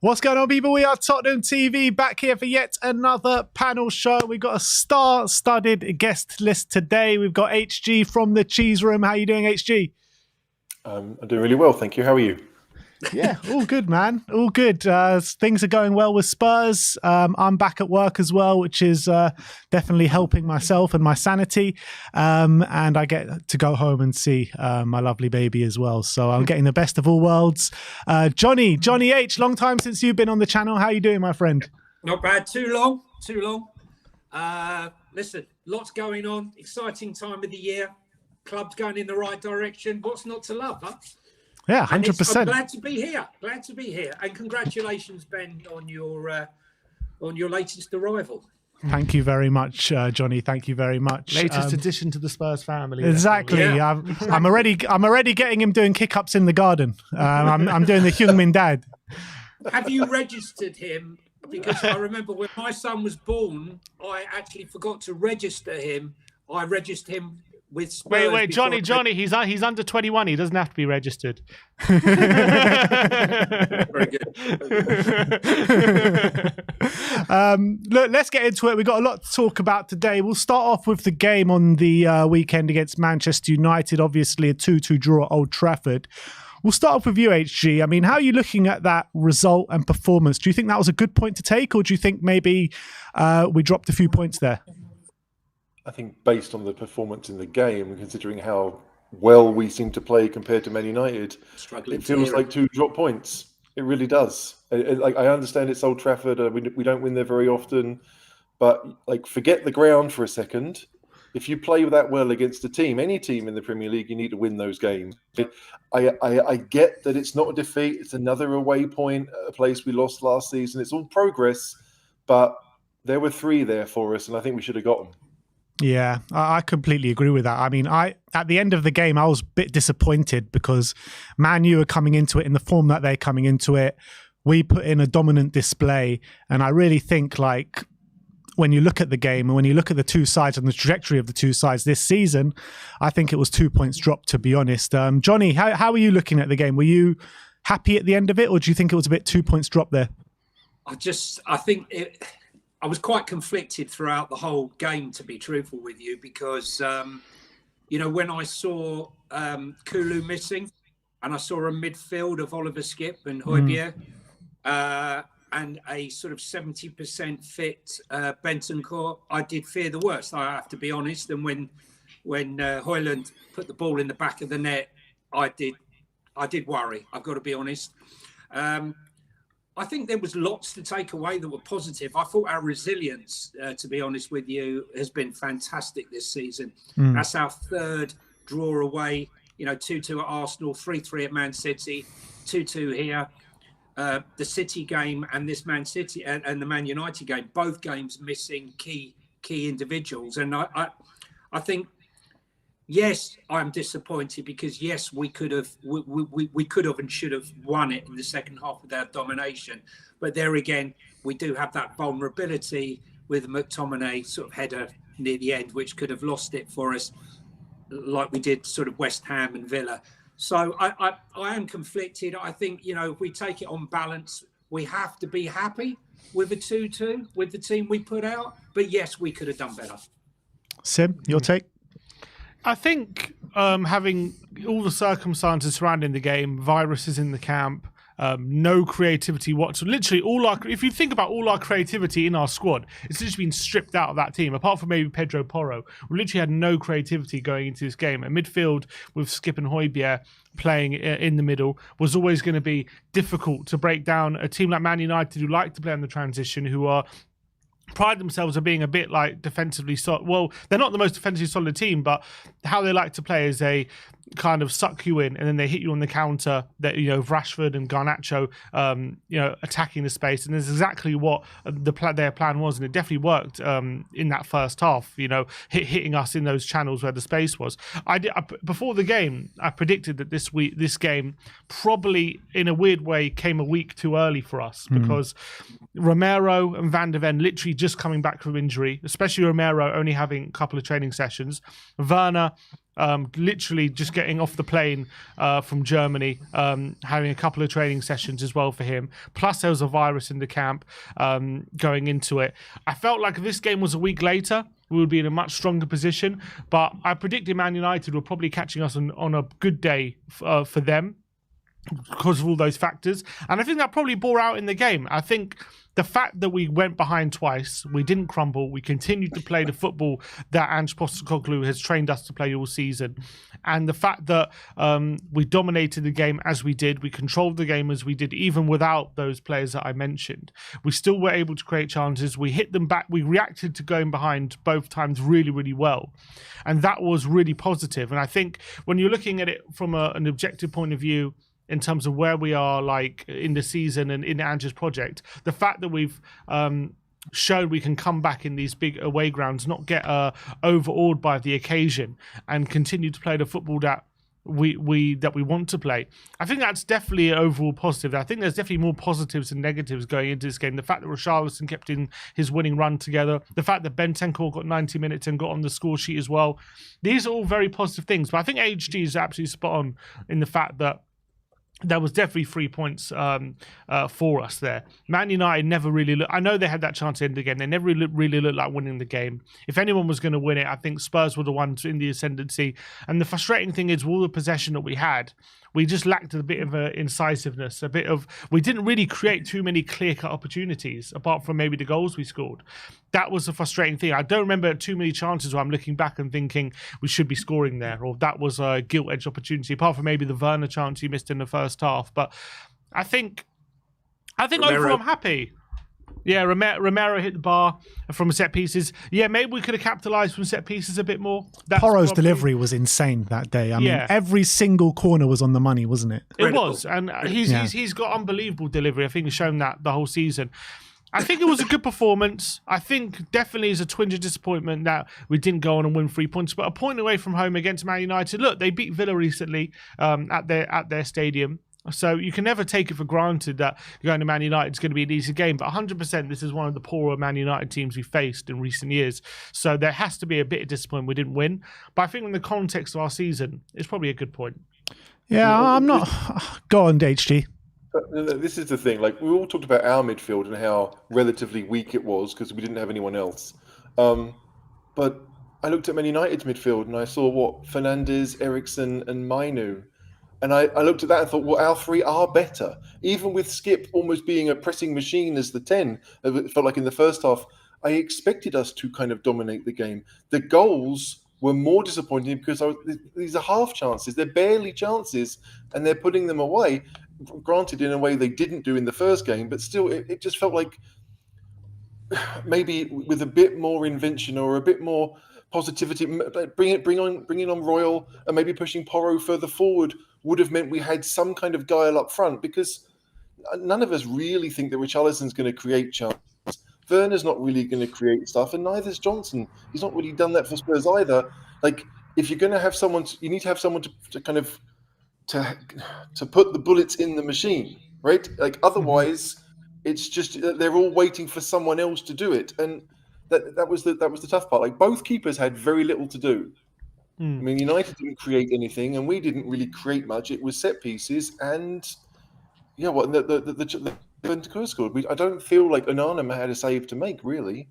What's going on, people? We are Tottenham TV, back here for yet another panel show. We've got a star-studded guest list today. We've got HG from the Cheese Room. How are you doing, HG? I'm doing really well, thank you. How are you? Yeah, all good, man. All good. Things are going well with Spurs. I'm back at work as well, which is definitely helping myself and my sanity. And I get to go home and see my lovely baby as well. So I'm getting the best of all worlds. Johnny H, long time since you've been on the channel. How are you doing, my friend? Not bad. Too long. Listen, lots going on. Exciting time of the year. Club's going in the right direction. What's not to love, huh? Yeah, 100%. I'm glad to be here. And congratulations, Ben, on your latest arrival. Thank you very much, Johnny. Thank you very much. Latest addition to the Spurs family. Exactly. Yeah. I'm already getting him doing kick-ups in the garden. I'm doing the Heung-min dad. Have you registered him? Because I remember when my son was born, I actually forgot to register him. I registered him with Spurs. Wait, Johnny, he's under 21. He doesn't have to be registered. Very good. Look, let's get into it. We've got a lot to talk about today. We'll start off with the game on the weekend against Manchester United. Obviously, a 2-2 draw at Old Trafford. We'll start off with you, HG. I mean, how are you looking at that result and performance? Do you think that was a good point to take, or do you think maybe we dropped a few points there? I think based on the performance in the game, considering how well we seem to play compared to Man United, it feels like 2 drop points. It really does. I understand it's Old Trafford. We don't win there very often, but forget the ground for a second. If you play that well against a team, any team in the Premier League, you need to win those games. I get that it's not a defeat. It's another away point, a place we lost last season. It's all progress, but there were 3 there for us, and I think we should have got them. Yeah, I completely agree with that. I mean, at the end of the game, I was a bit disappointed because Man U are coming into it in the form that they're coming into it. We put in a dominant display, and I really think when you look at the game and when you look at the two sides and the trajectory of the two sides this season, I think it was 2 points dropped, to be honest. Johnny, how are you looking at the game? Were you happy at the end of it, or do you think it was a bit 2 points dropped there? I was quite conflicted throughout the whole game, to be truthful with you, because, when I saw Kulu missing and I saw a midfield of Oliver Skip and Højbjerg and a sort of 70% fit Bentancur, I did fear the worst, I have to be honest. And when Højlund put the ball in the back of the net, I did worry, I've got to be honest. I think there was lots to take away that were positive. I thought our resilience, to be honest with you, has been fantastic this season. That's our 3rd draw away, 2-2 at Arsenal, 3-3 at Man City, 2-2 here. The City game and this Man City and the Man United game, both games missing key individuals. And I think, yes, I'm disappointed because yes, we could have and should have won it in the second half with our domination. But there again, we do have that vulnerability with McTominay sort of header near the end, which could have lost it for us, like we did sort of West Ham and Villa. So I am conflicted. I think, if we take it on balance, we have to be happy with a 2-2 with the team we put out. But yes, we could have done better. Sim, your take? I think having all the circumstances surrounding the game, viruses in the camp, no creativity whatsoever. Literally, if you think about all our creativity in our squad, it's literally been stripped out of that team. Apart from maybe Pedro Porro, we literally had no creativity going into this game. At midfield, with Skip and Højbjerg playing in the middle, was always going to be difficult to break down. A team like Man United, who like to play on the transition, who are pride themselves on being a bit defensively solid. Well, they're not the most defensively solid team, but how they like to play is they kind of suck you in and then they hit you on the counter. That Rashford and Garnacho, attacking the space, and that's exactly what their plan was, and it definitely worked in that first half. Hitting us in those channels where the space was. Before the game, I predicted that this game probably in a weird way came a week too early for us because Romero and Van de Ven literally just coming back from injury, especially Romero only having a couple of training sessions. Werner Literally just getting off the plane from Germany, having a couple of training sessions as well for him. Plus, there was a virus in the camp going into it. I felt like if this game was a week later, we would be in a much stronger position. But I predicted Man United were probably catching us on a good day for them, because of all those factors. And I think that probably bore out in the game. I think the fact that we went behind twice, we didn't crumble, we continued to play the football that Ange Postecoglou has trained us to play all season, and the fact that we dominated the game as we did, we controlled the game as we did, even without those players that I mentioned. We still were able to create chances, we hit them back, we reacted to going behind both times really, really well. And that was really positive. And I think when you're looking at it from an objective point of view, in terms of where we are like in the season and in Ange's project, the fact that we've shown we can come back in these big away grounds, not get overawed by the occasion, and continue to play the football that we want to play. I think that's definitely an overall positive. I think there's definitely more positives than negatives going into this game. The fact that Richarlison kept in his winning run together, the fact that Bentancur got 90 minutes and got on the score sheet as well. These are all very positive things. But I think HG is absolutely spot on in the fact that there was definitely 3 points for us there. Man United never really looked... I know they had that chance to end the game. They never really looked like winning the game. If anyone was going to win it, I think Spurs were the ones in the ascendancy. And the frustrating thing is, with all the possession that we had, we just lacked a bit of incisiveness, a bit of... We didn't really create too many clear-cut opportunities, apart from maybe the goals we scored. That was a frustrating thing. I don't remember too many chances where I'm looking back and thinking we should be scoring there, or that was a gilt-edged opportunity, apart from maybe the Werner chance he missed in the first half. But I think overall I'm happy. Yeah, Romero hit the bar from set pieces. Yeah, maybe we could have capitalised from set pieces a bit more. Porro's delivery was insane that day. I mean, every single corner was on the money, wasn't it? It was, and he's got unbelievable delivery. I think he's shown that the whole season. I think it was a good performance. I think definitely is a twinge of disappointment that we didn't go on and win 3 points, but a point away from home against Man United. Look, they beat Villa recently at their stadium. So you can never take it for granted that going to Man United is going to be an easy game. But 100%, this is one of the poorer Man United teams we've faced in recent years. So there has to be a bit of disappointment we didn't win. But I think in the context of our season, it's probably a good point. Yeah, I'm not... Go on, HG. This is the thing. Like, we all talked about our midfield and how relatively weak it was because we didn't have anyone else. But I looked at Man United's midfield and I saw Fernandes, Eriksen and Mainu. And I looked at that and thought, well, our three are better. Even with Skip almost being a pressing machine as the 10, it felt like in the first half, I expected us to kind of dominate the game. The goals were more disappointing because these are half chances. They're barely chances, and they're putting them away. Granted, in a way they didn't do in the first game, but still, it just felt like maybe with a bit more invention or a bit more positivity, bringing on Royal and maybe pushing Porro further forward would have meant we had some kind of guile up front, because none of us really think that Richarlison's going to create chances. Werner's not really going to create stuff, and neither's Johnson. He's not really done that for Spurs either. Like, if you're going to have someone, you need to have someone to kind of to put the bullets in the machine, right? Like, otherwise, it's just they're all waiting for someone else to do it, and that was the tough part. Like, both keepers had very little to do. I mean, United didn't create anything, and we didn't really create much. It was set pieces, and the Bentancur scored. I don't feel like Onana had a save to make, really.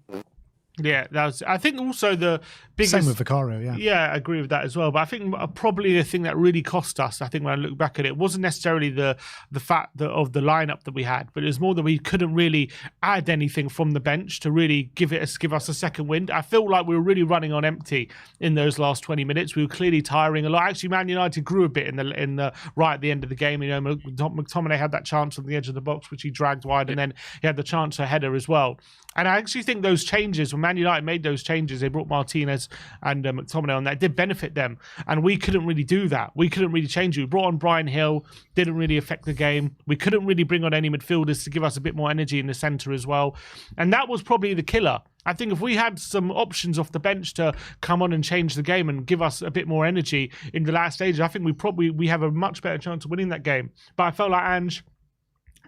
Yeah, I think also the biggest... Same with Vicario, yeah. Yeah, I agree with that as well. But I think probably the thing that really cost us, I think when I look back at it, wasn't necessarily the fact of the lineup that we had, but it was more that we couldn't really add anything from the bench to really give us a second wind. I feel like we were really running on empty in those last 20 minutes. We were clearly tiring a lot. Actually, Man United grew a bit in the right at the end of the game. You know, McTominay had that chance on the edge of the box, which he dragged wide, and then he had the chance for a header as well. And I actually think those changes, when Man United made those changes, they brought Martinez and McTominay on, that did benefit them. And we couldn't really do that. We couldn't really change it. We brought on Bryan Hill, didn't really affect the game. We couldn't really bring on any midfielders to give us a bit more energy in the centre as well. And that was probably the killer. I think if we had some options off the bench to come on and change the game and give us a bit more energy in the last stages, I think we have a much better chance of winning that game. But I felt like Ange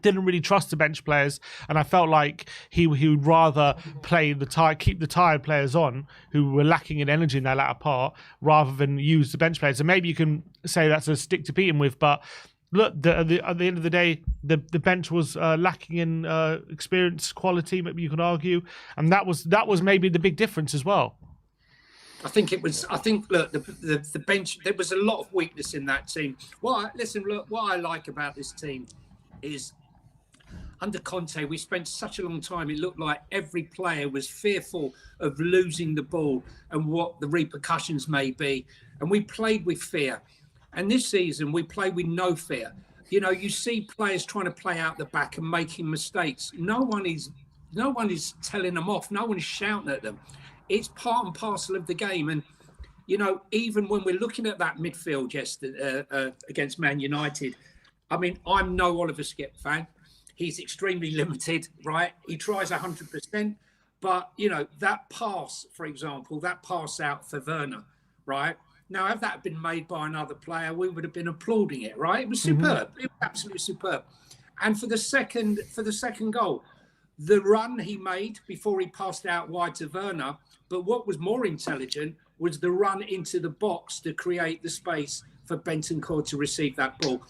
didn't really trust the bench players, and I felt like he would rather keep the tired players on who were lacking in energy in their latter part, rather than use the bench players. And maybe you can say that's a stick to beat him with, but look, at the end of the day, the bench was lacking in experience, quality. Maybe you could argue, and that was maybe the big difference as well. I think look, the bench. There was a lot of weakness in that team. What I like about this team is, under Conte, we spent such a long time. It looked like every player was fearful of losing the ball and what the repercussions may be, and we played with fear. And this season, we play with no fear. You know, you see players trying to play out the back and making mistakes. No one is telling them off. No one is shouting at them. It's part and parcel of the game. And, you know, even when we're looking at that midfield yesterday against Man United, I mean, I'm no Oliver Skipp fan. He's extremely limited, right? He tries 100%. But, you know, that pass, for example, that pass out for Werner, right? Now, if that had been made by another player, we would have been applauding it, right? It was superb. It was absolutely superb. And for the second goal, the run he made before he passed out wide to Werner, but what was more intelligent was the run into the box to create the space for Bentancur to receive that ball.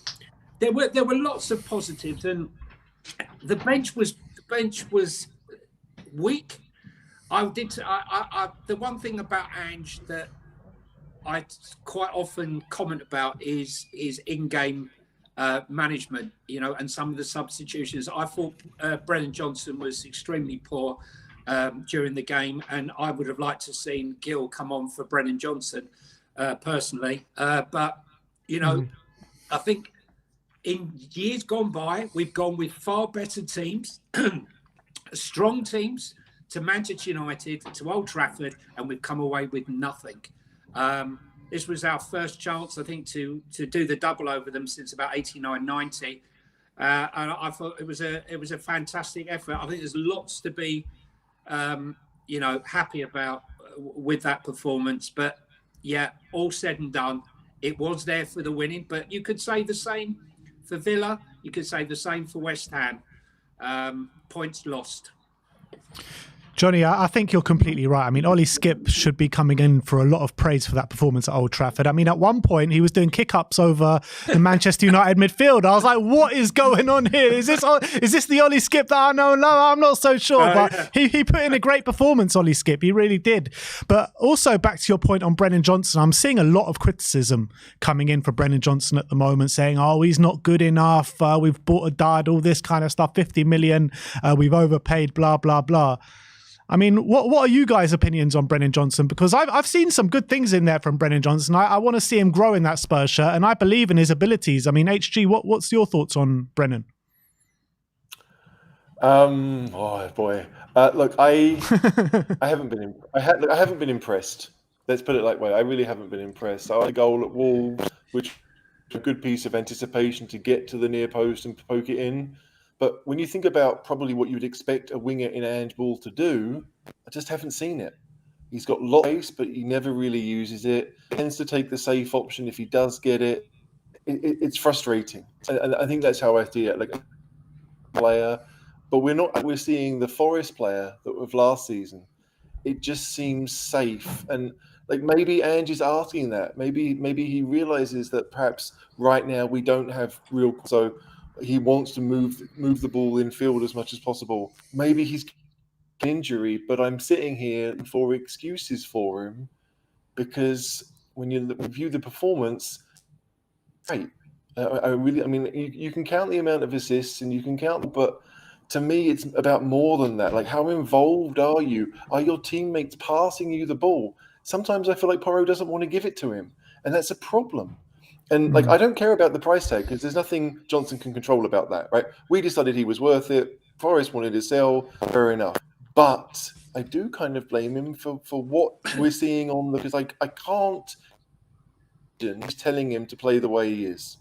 There were lots of positives, and the bench was weak. The one thing about Ange that I quite often comment about is in-game management, you know, and some of the substitutions. I thought Brennan Johnson was extremely poor during the game, and I would have liked to have seen Gill come on for Brennan Johnson personally. But, you know, I think in years gone by, we've gone with far better teams, strong teams, to Manchester United, to Old Trafford, and we've come away with nothing. This was our first chance, I think, to do the double over them since about 89, 90. And I thought it was a fantastic effort. I think there's lots to be, you know, happy about with that performance. But yeah, all said and done, it was there for the winning. But you could say the same for Villa. You could say the same for West Ham. Points lost. Johnny, I think you're completely right. I mean, Ollie Skipp should be coming in for a lot of praise for that performance at Old Trafford. I mean, at one point, he was doing kick-ups over the Manchester United midfield. I was like, what is going on here? Is this the Ollie Skipp that I know? No, I'm not so sure. But yeah. He put in a great performance, Ollie Skipp. He really did. But also, back to your point on Brennan Johnson, I'm seeing a lot of criticism coming in for Brennan Johnson at the moment, saying, oh, he's not good enough. We've bought a dud, all this kind of stuff, 50 million. We've overpaid, blah, blah, blah. I mean, what are you guys' opinions on Brennan Johnson? Because I've seen some good things in there from Brennan Johnson. I want to see him grow in that Spurs shirt, and I believe in his abilities. I mean, HG, what's your thoughts on Brennan? Oh boy, look, I haven't been impressed. Let's put it that way. I really haven't been impressed. I had a goal at Wolves, which was a good piece of anticipation to get to the near post and poke it in. But when you think about probably what you would expect a winger in Ange Ball to do, I just haven't seen it. He's got lots of space, but he never really uses it. He tends to take the safe option if he does get it. It's frustrating. And I think that's how I see it. Like a player, but we're seeing the Forest player that of last season. It just seems safe. And like maybe Ange is asking that. Maybe he realizes that perhaps right now we don't have real. So he wants to move the ball in field as much as possible. Maybe he's an injury, but I'm sitting here for excuses for him because when you review the performance, right? I mean, you can count the amount of assists and you can count, but to me, it's about more than that. Like, how involved are you? Are your teammates passing you the ball? Sometimes I feel like Porro doesn't want to give it to him, and that's a problem. And like, I don't care about the price tag because there's nothing Johnson can control about that, right? We decided he was worth it. Forest wanted to sell, fair enough. But I do kind of blame him for what we're seeing on the, because I can't just telling him to play the way he is.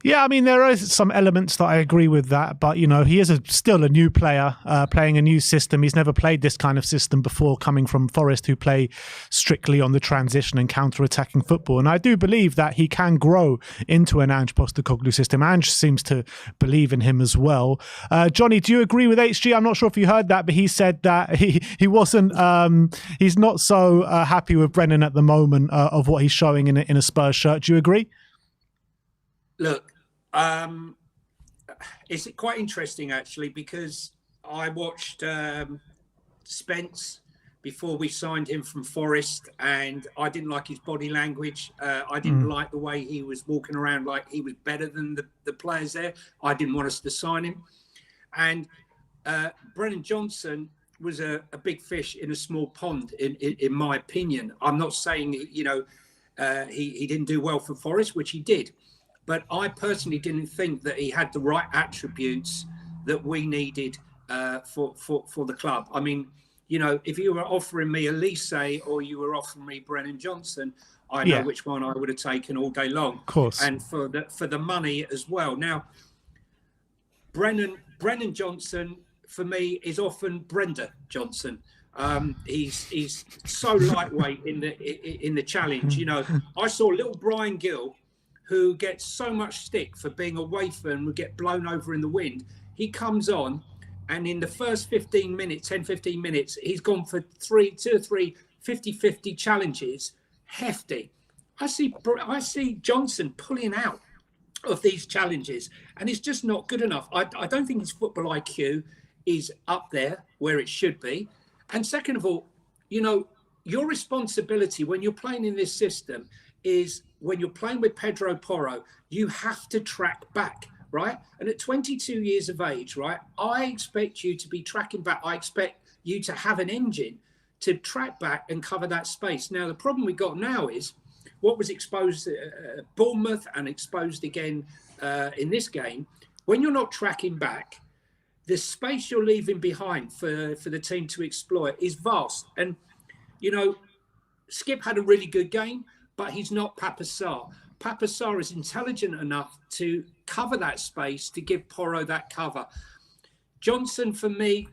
Yeah, I mean, there are some elements that I agree with that, but, you know, he is still a new player playing a new system. He's never played this kind of system before, coming from Forest, who play strictly on the transition and counter-attacking football. And I do believe that he can grow into an Ange Postecoglou system. Ange seems to believe in him as well. Johnny, do you agree with HG? I'm not sure if you heard that, but he said that he wasn't, he's not so happy with Brennan at the moment of what he's showing in a Spurs shirt. Do you agree? Look, it's quite interesting actually, because I watched Spence before we signed him from Forest, and I didn't like his body language. I didn't like the way he was walking around like he was better than the players there. I didn't want us to sign him. And Brennan Johnson was a big fish in a small pond, in my opinion. I'm not saying, you know, he didn't do well for Forest, which he did. But I personally didn't think that he had the right attributes that we needed for the club. I mean, you know, if you were offering me Elise or you were offering me Brennan Johnson, I know which one I would have taken all day long. Of course. And for the money as well. Now, Brennan Johnson, for me, is often Brenda Johnson. He's so lightweight in the challenge. You know, I saw little Brian Gill, who gets so much stick for being a wafer and would get blown over in the wind. He comes on, and in the first 15 minutes, he's gone for two or three 50-50 challenges. Hefty. I see Johnson pulling out of these challenges, and it's just not good enough. I don't think his football IQ is up there where it should be. And second of all, you know, your responsibility when you're playing in this system is, when you're playing with Pedro Porro, you have to track back, right? And at 22 years of age, right, I expect you to be tracking back. I expect you to have an engine to track back and cover that space. Now, the problem we got now is what was exposed at Bournemouth and exposed again in this game. When you're not tracking back, the space you're leaving behind for the team to exploit is vast. And, you know, Skip had a really good game, but he's not Papa Sarr. Papa Sarr is intelligent enough to cover that space, to give Porro that cover. Johnson, for me,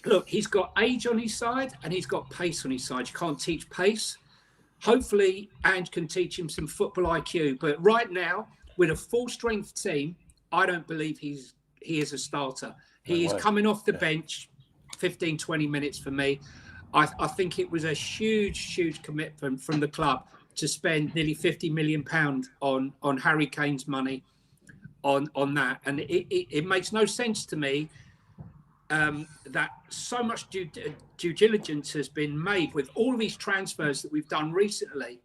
look, he's got age on his side and he's got pace on his side. You can't teach pace. Hopefully, Ange can teach him some football IQ. But right now, with a full-strength team, I don't believe he is a starter. He is coming off the bench 15, 20 minutes for me. I think it was a huge commitment from the club to spend nearly £50 million on Harry Kane's money on that. And it makes no sense to me that so much due diligence has been made with all of these transfers that we've done recently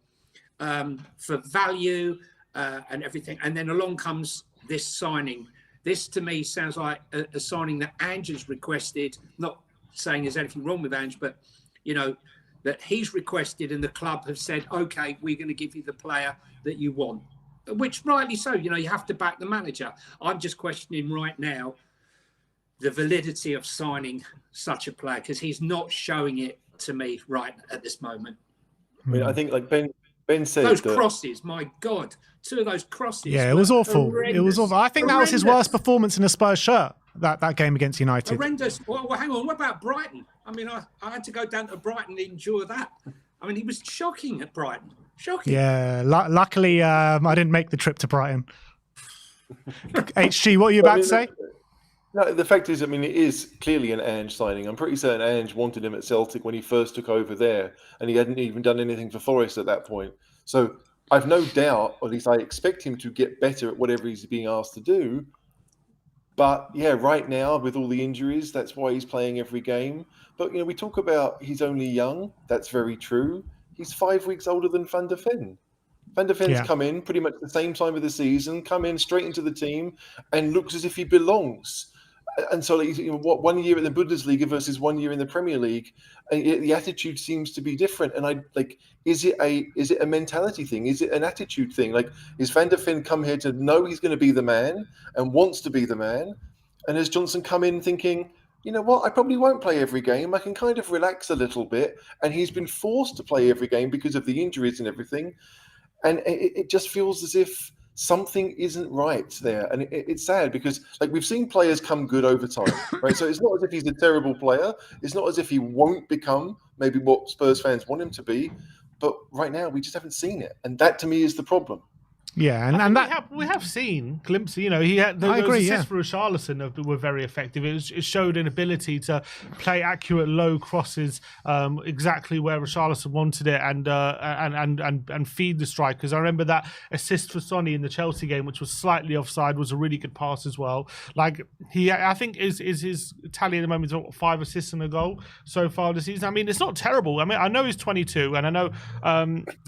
for value and everything. And then along comes this signing. This, to me, sounds like a signing that Ange has requested, not saying there's anything wrong with Ange, but, you know, that he's requested and the club have said, OK, we're going to give you the player that you want, which rightly so. You know, you have to back the manager. I'm just questioning right now the validity of signing such a player, because he's not showing it to me right at this moment. I mean, I think, like Ben said, those crosses, my God, 2 of those crosses. Yeah, it was awful. Horrendous. It was awful. I think that was his worst performance in a Spurs shirt, that game against United. Horrendous. Well, hang on. What about Brighton? I mean, I had to go down to Brighton and endure that. I mean, he was shocking at Brighton. Shocking. Yeah, luckily I didn't make the trip to Brighton. HG, what are you about to say? No, the fact is, I mean, it is clearly an Ange signing. I'm pretty certain Ange wanted him at Celtic when he first took over there, and he hadn't even done anything for Forest at that point. So I've no doubt, or at least I expect him to get better at whatever he's being asked to do. But yeah, right now with all the injuries, that's why he's playing every game. But, you know, we talk about he's only young. That's very true. He's 5 weeks older than Van der Ven. Van der Ven's come in pretty much the same time of the season, come in straight into the team and looks as if he belongs. And so, like, you know, what 1 year in the Bundesliga versus 1 year in the Premier League, the attitude seems to be different. And I like, is it a mentality thing? Is it an attitude thing? Like, is Van der Ven come here to know he's going to be the man and wants to be the man? And has Johnson come in thinking, you know what, I probably won't play every game. I can kind of relax a little bit. And he's been forced to play every game because of the injuries and everything. And it just feels as if something isn't right there, and it's sad because like we've seen players come good over time, right? So it's not as if he's a terrible player. It's not as if he won't become maybe what Spurs fans want him to be, but right now we just haven't seen it, and that to me is the problem. Yeah, and that we have seen glimpses. You know, he had those assists for Richarlison were very effective. It showed an ability to play accurate low crosses exactly where Richarlison wanted it, and feed the strikers. I remember that assist for Sonny in the Chelsea game, which was slightly offside, was a really good pass as well. Like I think his tally at the moment is 5 assists and a goal so far this season. I mean, it's not terrible. I mean, I know he's 22, and I know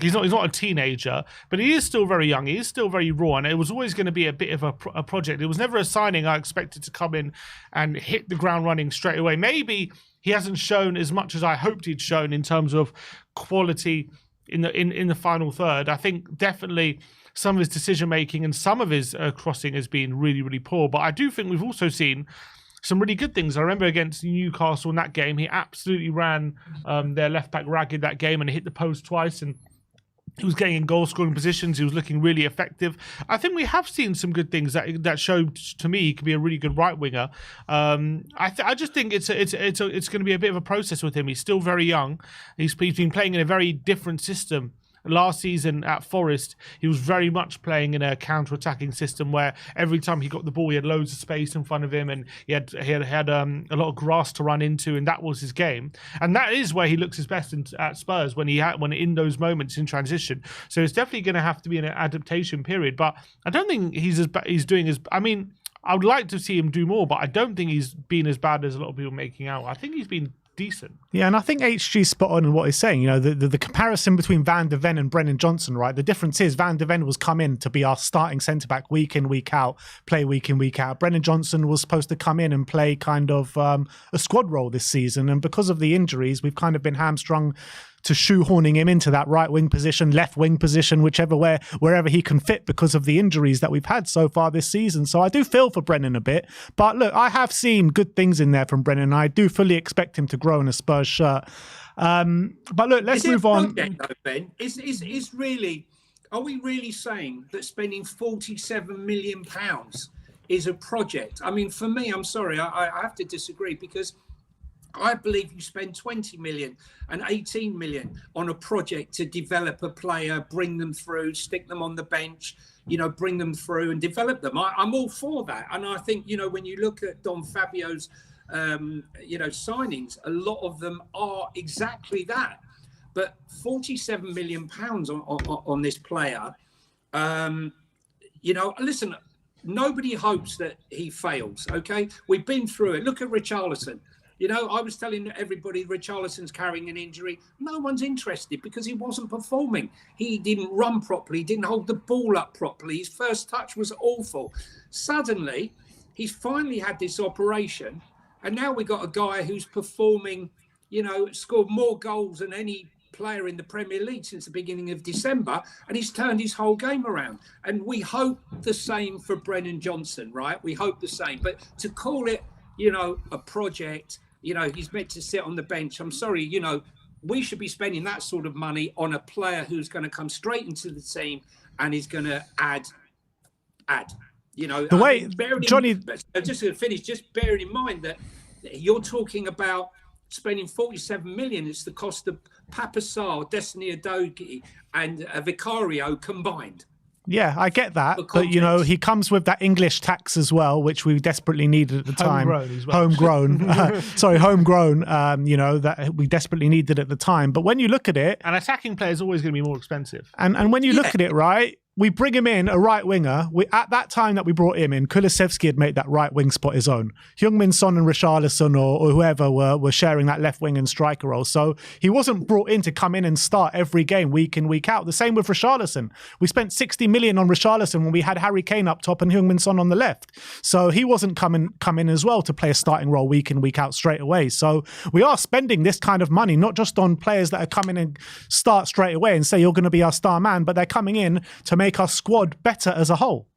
he's not a teenager, but he is still very young. He is still very raw, and it was always going to be a bit of a project. It was never a signing I expected to come in and hit the ground running straight away. Maybe he hasn't shown as much as I hoped he'd shown in terms of quality in the final third. I think definitely some of his decision making and some of his crossing has been really, really poor. But I do think we've also seen some really good things. I remember against Newcastle in that game, he absolutely ran their left back ragged that game and hit the post twice, and he was getting in goal-scoring positions. He was looking really effective. I think we have seen some good things that showed to me he could be a really good right winger. I just think it's going to be a bit of a process with him. He's still very young. He's been playing in a very different system. Last season at Forest, he was very much playing in a counter-attacking system where every time he got the ball, he had loads of space in front of him, and he had a lot of grass to run into, and that was his game. And that is where he looks his best at Spurs, when in those moments in transition. So it's definitely going to have to be an adaptation period. But I don't think he's doing as. I mean, I would like to see him do more, but I don't think he's been as bad as a lot of people making out. I think he's been decent. Yeah, and I think HG's spot on in what he's saying. You know, the comparison between Van de Ven and Brennan Johnson, right? The difference is Van de Ven was come in to be our starting centre-back week in, week out, play week in, week out. Brennan Johnson was supposed to come in and play kind of a squad role this season. And because of the injuries, we've kind of been hamstrung to shoehorning him into that right wing position, left wing position, wherever he can fit because of the injuries that we've had so far this season. So I do feel for Brennan a bit. But look, I have seen good things in there from Brennan, and I do fully expect him to grow in a Spurs shirt. But look, let's move on. Though, Ben? Is really, are we really saying that spending £47 million is a project? I mean, for me, I'm sorry, I have to disagree, because I believe you spend 20 million and 18 million on a project to develop a player, bring them through, stick them on the bench, bring them through and develop them. I'm all for that. And I think, when you look at Don Fabio's, signings, a lot of them are exactly that. But £47 million on this player, listen, nobody hopes that he fails, okay? We've been through it. Look at Richarlison. I was telling everybody Richarlison's carrying an injury. No one's interested because he wasn't performing. He didn't run properly. He didn't hold the ball up properly. His first touch was awful. Suddenly, he's finally had this operation. And now we got a guy who's performing, scored more goals than any player in the Premier League since the beginning of December. And he's turned his whole game around. And we hope the same for Brennan Johnson, right? We hope the same. But to call it, a project, he's meant to sit on the bench. I'm sorry, we should be spending that sort of money on a player who's going to come straight into the team and is going to add. The way, Johnny... Just to finish, just bearing in mind that you're talking about spending 47 million. It's the cost of Papasar, Destiny Udogie and Vicario combined. Yeah, I get that. But, he comes with that English tax as well, which we desperately needed at the time. Homegrown. That we desperately needed at the time. But when you look at it... An attacking player is always going to be more expensive. And when you look at it, right... We bring him in, a right winger. At that time that we brought him in, Kulusevski had made that right wing spot his own. Heung-min Son and Richarlison or whoever were sharing that left wing and striker role. So he wasn't brought in to come in and start every game week in, week out. The same with Richarlison. We spent 60 million on Richarlison when we had Harry Kane up top and Heung-min Son on the left. So he wasn't coming as well to play a starting role week in, week out straight away. So we are spending this kind of money, not just on players that are coming and start straight away and say, you're going to be our star man, but they're coming in to make our squad better as a whole.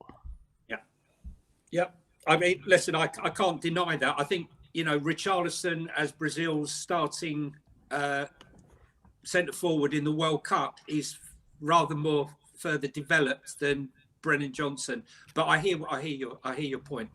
Yeah. I mean, listen, I can't deny that. I think, Richarlison as Brazil's starting centre forward in the World Cup is rather more further developed than Brennan Johnson. But I hear your point. I hear your point.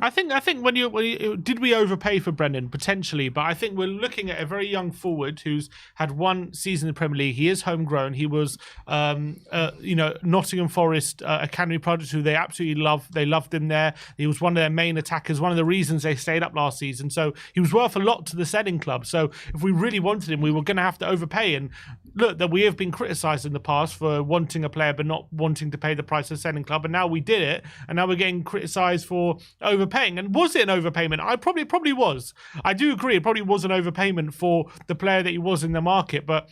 I think when you did we overpay for Brendan potentially, but I think we're looking at a very young forward who's had one season in the Premier League. He is homegrown. He was, Nottingham Forest academy product who they absolutely love. They loved him there. He was one of their main attackers. One of the reasons they stayed up last season. So he was worth a lot to the setting club. So if we really wanted him, we were going to have to overpay. And look, that we have been criticised in the past for wanting a player but not wanting to pay the price of the setting club, and now we did it, and now we're getting criticised for overpaying. And was it an overpayment? I probably was. I do agree it probably was an overpayment for the player that he was in the market, but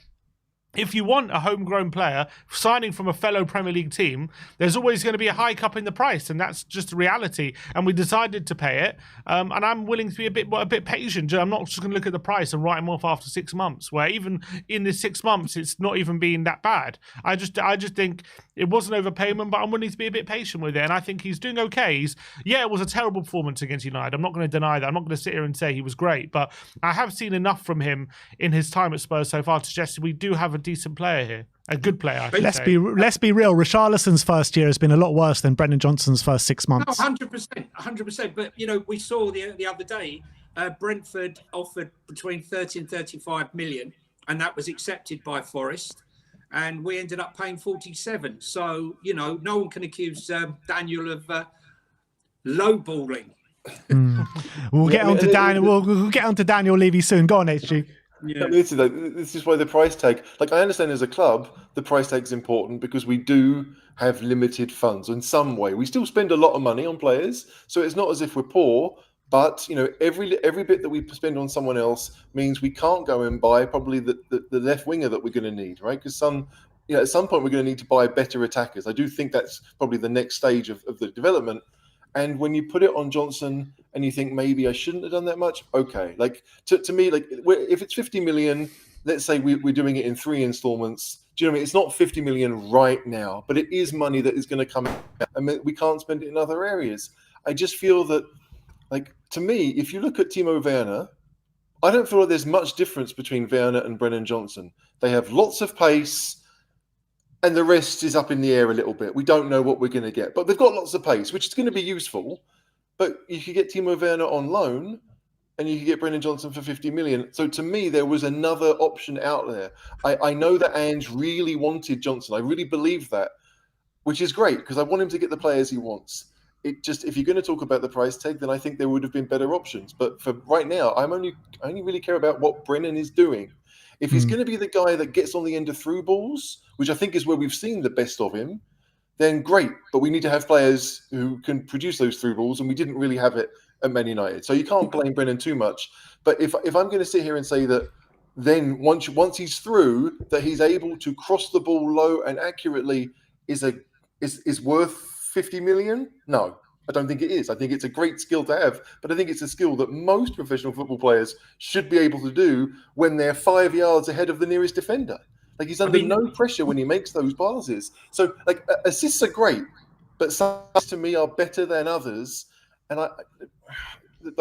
if you want a homegrown player signing from a fellow Premier League team, there's always going to be a hike up in the price, and that's just the reality. And we decided to pay it, and I'm willing to be a bit patient. I'm not just going to look at the price and write him off after 6 months. Where even in the 6 months, it's not even been that bad. I just think it was an overpayment, but I'm willing to be a bit patient with it, and I think he's doing okay. It was a terrible performance against United. I'm not going to deny that. I'm not going to sit here and say he was great, but I have seen enough from him in his time at Spurs so far to suggest we do have a decent player here, a good player. I should say. Let's be real. Richarlison's first year has been a lot worse than Brendan Johnson's first 6 months. 100%. But we saw the other day, Brentford offered between 30 and 35 million, and that was accepted by Forest, and we ended up paying 47. So no one can accuse Daniel of lowballing. We'll get on to Daniel. We'll get on to Daniel Levy soon. Go on, HG. Yeah. This is why the price tag, like I understand as a club, the price tag is important because we do have limited funds in some way. We still spend a lot of money on players, so it's not as if we're poor, but every bit that we spend on someone else means we can't go and buy probably the left winger that we're going to need, right? Because at some point we're going to need to buy better attackers. I do think that's probably the next stage of the development. And when you put it on Johnson and you think maybe I shouldn't have done that much, okay. Like to me, like if it's 50 million, let's say we're doing it in 3 installments. Do you know what I mean? It's not 50 million right now, but it is money that is going to come out. I mean, we can't spend it in other areas. I just feel that, like, to me, if you look at Timo Werner, I don't feel like there's much difference between Werner and Brennan Johnson. They have lots of pace, and the rest is up in the air a little bit. We don't know what we're going to get. But they've got lots of pace, which is going to be useful. But you could get Timo Werner on loan, and you could get Brennan Johnson for 50 million. So to me, there was another option out there. I know that Ange really wanted Johnson. I really believe that, which is great, because I want him to get the players he wants. It just, if you're going to talk about the price tag, then I think there would have been better options. But for right now, I only really care about what Brennan is doing. If he's going to be the guy that gets on the end of through balls, which I think is where we've seen the best of him, then great. But we need to have players who can produce those through balls, and we didn't really have it at Man United. So you can't blame Brennan too much. But if I'm going to sit here and say that then once he's through, that he's able to cross the ball low and accurately is worth 50 million? No, I don't think it is. I think it's a great skill to have, but I think it's a skill that most professional football players should be able to do when they're 5 yards ahead of the nearest defender. Like, he's under no pressure when he makes those passes. So, like, assists are great, but some to me are better than others. And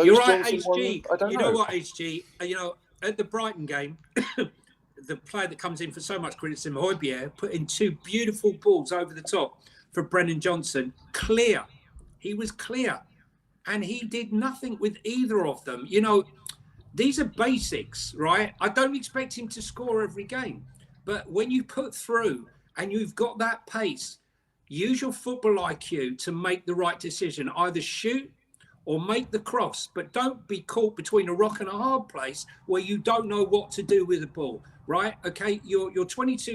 you're right, HG. I don't know. You know what, HG? At the Brighton game, the player that comes in for so much criticism, Højbjerg, put in 2 beautiful balls over the top for Brennan Johnson. Clear. He was clear. And he did nothing with either of them. These are basics, right? I don't expect him to score every game. But when you put through and you've got that pace, use your football IQ to make the right decision. Either shoot or make the cross, but don't be caught between a rock and a hard place where you don't know what to do with the ball, right? Okay, you're 22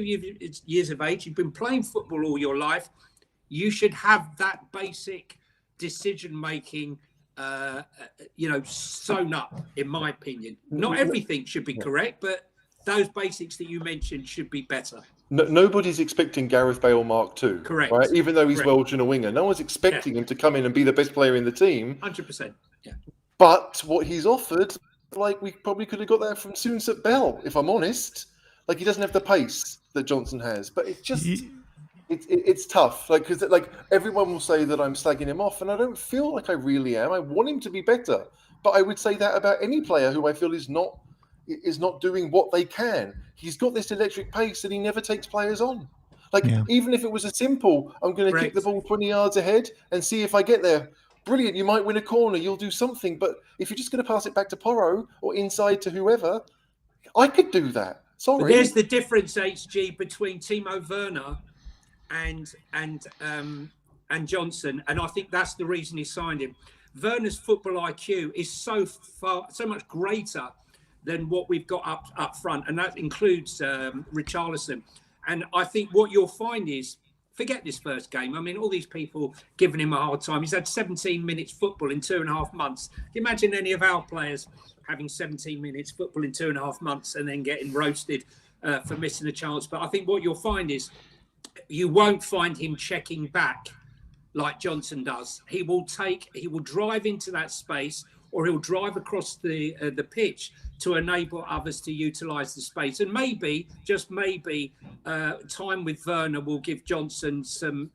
years of age. You've been playing football all your life. You should have that basic decision-making, sewn up, in my opinion. Not everything should be correct, but those basics that you mentioned should be better. Nobody's expecting Gareth Bale Mark II. Correct. Right? Even though he's Welsh and a winger. No one's expecting him to come in and be the best player in the team. 100%. Yeah. But what he's offered, like, we probably could have got that from Soonsup Bell, if I'm honest. Like, he doesn't have the pace that Johnson has. But it's just... It's tough, because everyone will say that I'm slagging him off, and I don't feel like I really am. I want him to be better, but I would say that about any player who I feel is not doing what they can. He's got this electric pace, and he never takes players on. Like, Yeah. even if it was a simple, I'm going to kick the ball 20 yards ahead and see if I get there. Brilliant. You might win a corner. You'll do something. But if you're just going to pass it back to Porro or inside to whoever, I could do that. Sorry. But there's the difference, HG, between Timo Werner and Johnson, and I think that's the reason he signed him. Werner's football IQ is so much greater than what we've got up front, and that includes Richarlison. And I think what you'll find is, forget this first game. I mean, all these people giving him a hard time. He's had 17 minutes football in 2.5 months. Can you imagine any of our players having 17 minutes football in 2.5 months and then getting roasted for missing a chance? But I think what you'll find is you won't find him checking back like Johnson does. He will drive into that space, or he'll drive across the pitch to enable others to utilise the space. And maybe, just maybe, time with Werner will give Johnson some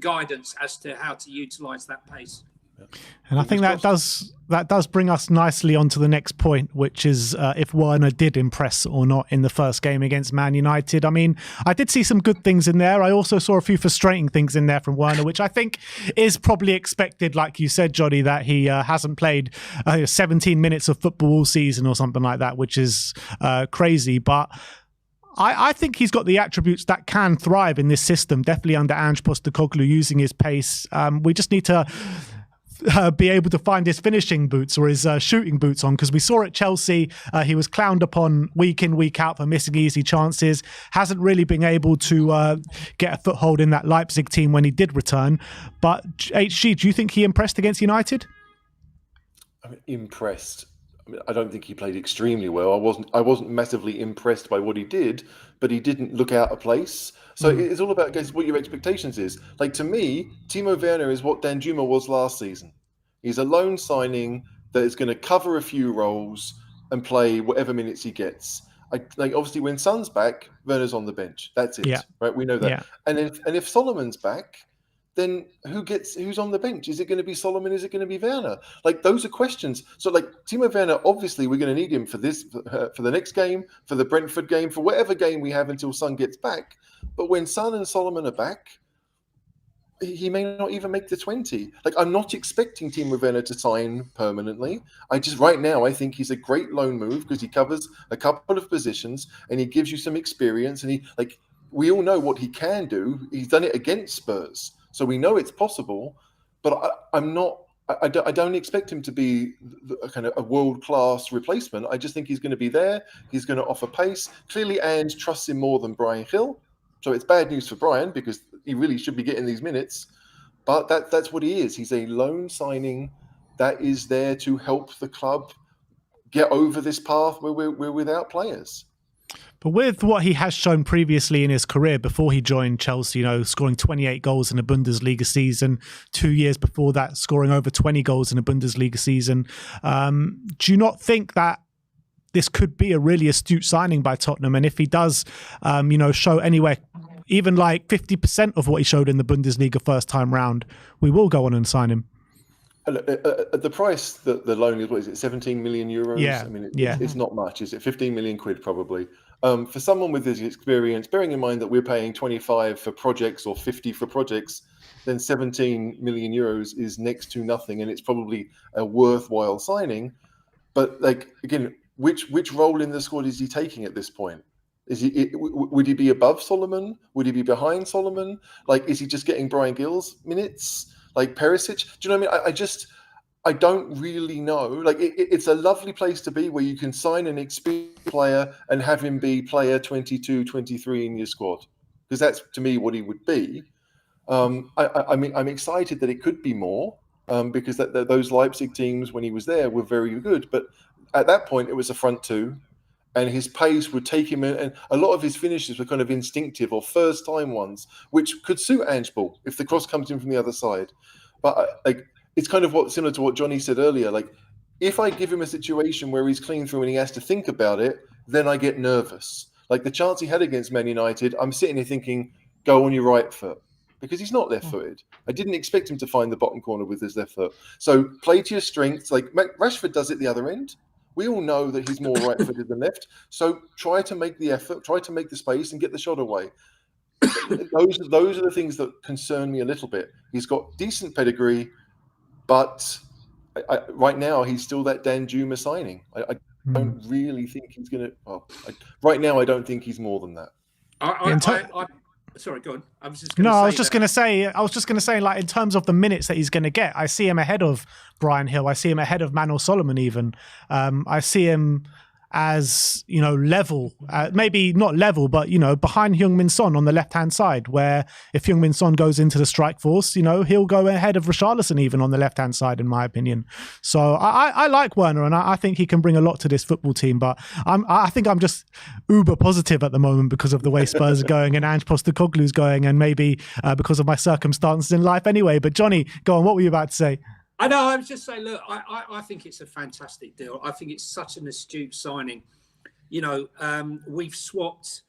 guidance as to how to utilise that pace. And I think that does bring us nicely onto the next point, which is if Werner did impress or not in the first game against Man United. I mean, I did see some good things in there. I also saw a few frustrating things in there from Werner, which I think is probably expected, like you said, Johnny, that he hasn't played 17 minutes of football all season or something like that, which is crazy. But I think he's got the attributes that can thrive in this system, definitely under Ange Postecoglou, using his pace. We just need to be able to find his finishing boots or his shooting boots on, because we saw at Chelsea he was clowned upon week in, week out for missing easy chances. Hasn't really been able to get a foothold in that Leipzig team when he did return. But HG, do you think he impressed against United? I mean, impressed. I mean, I don't think he played extremely well. I wasn't massively impressed by what he did, but he didn't look out of place. So it's all about what your expectations is. Like, to me, Timo Werner is what Danjuma was last season. He's a loan signing that is going to cover a few roles and play whatever minutes he gets. Obviously, when Son's back, Werner's on the bench. That's it, right? We know that. Yeah. And if Solomon's back, then who's on the bench? Is it going to be Solomon? Is it going to be Werner? Like, those are questions. So, like, Timo Werner, obviously, we're going to need him for this, for the next game, for the Brentford game, for whatever game we have until Son gets back. But when Son and Solomon are back, he may not even make the 20. Like, I'm not expecting Timo Werner to sign permanently. Right now, I think he's a great loan move because he covers a couple of positions and he gives you some experience. And we all know what he can do. He's done it against Spurs, so we know it's possible. But I don't expect him to be a kind of a world-class replacement. I just think he's going to be there. He's going to offer pace. Clearly, Ange trusts him more than Brian Hill. So it's bad news for Brian because he really should be getting these minutes. But that's what he is. He's a loan signing that is there to help the club get over this path where we're without players. But with what he has shown previously in his career before he joined Chelsea, scoring 28 goals in a Bundesliga season, 2 years before that, scoring over 20 goals in a Bundesliga season, do you not think that this could be a really astute signing by Tottenham? And if he does, show anywhere, even like 50% of what he showed in the Bundesliga first time round, we will go on and sign him. At the price that the loan is, what is it, 17 million euros? Yeah. I mean, it's not much, is it? 15 million quid probably. For someone with his experience, bearing in mind that we're paying 25 for projects or 50 for projects, then 17 million euros is next to nothing, and it's probably a worthwhile signing. But again, which role in the squad is he taking at this point? Would he be above Solomon? Would he be behind Solomon? Like, is he just getting Brian Gill's minutes? Like Perisic? Do you know what I mean? I don't really know. Like, it's a lovely place to be where you can sign an experienced player and have him be player 22, 23 in your squad. Because that's, to me, what he would be. I mean, I'm excited that it could be more because those Leipzig teams, when he was there, were very good. But at that point, it was a front two. And his pace would take him in, and a lot of his finishes were kind of instinctive or first-time ones, which could suit Ange Ball if the cross comes in from the other side. But it's kind of similar to what Johnny said earlier. Like, if I give him a situation where he's clean through and he has to think about it, then I get nervous. Like the chance he had against Man United, I'm sitting here thinking, go on your right foot. Because he's not left-footed. I didn't expect him to find the bottom corner with his left foot. So play to your strengths. Like Rashford does it the other end. We all know that he's more right-footed than left. So try to make the effort, try to make the space and get the shot away. those are the things that concern me a little bit. He's got decent pedigree, but right now he's still that Dan Juma signing. I don't really think he's going to. Well, right now I don't think he's more than that. Sorry, go on. I was just going to say, like, in terms of the minutes that he's going to get, I see him ahead of Brian Hill. I see him ahead of Manor Solomon even. I see him as, level, maybe not level, but, behind Heung-min Son on the left-hand side, where if Heung-min Son goes into the strike force, he'll go ahead of Richarlison even on the left-hand side, in my opinion. So I like Werner, and I think he can bring a lot to this football team, but I think I'm just uber positive at the moment because of the way Spurs are going and Ange Postecoglou's going, and maybe because of my circumstances in life anyway. But Johnny, go on, what were you about to say? I know, I was just saying, look, I think it's a fantastic deal. I think it's such an astute signing. We've swapped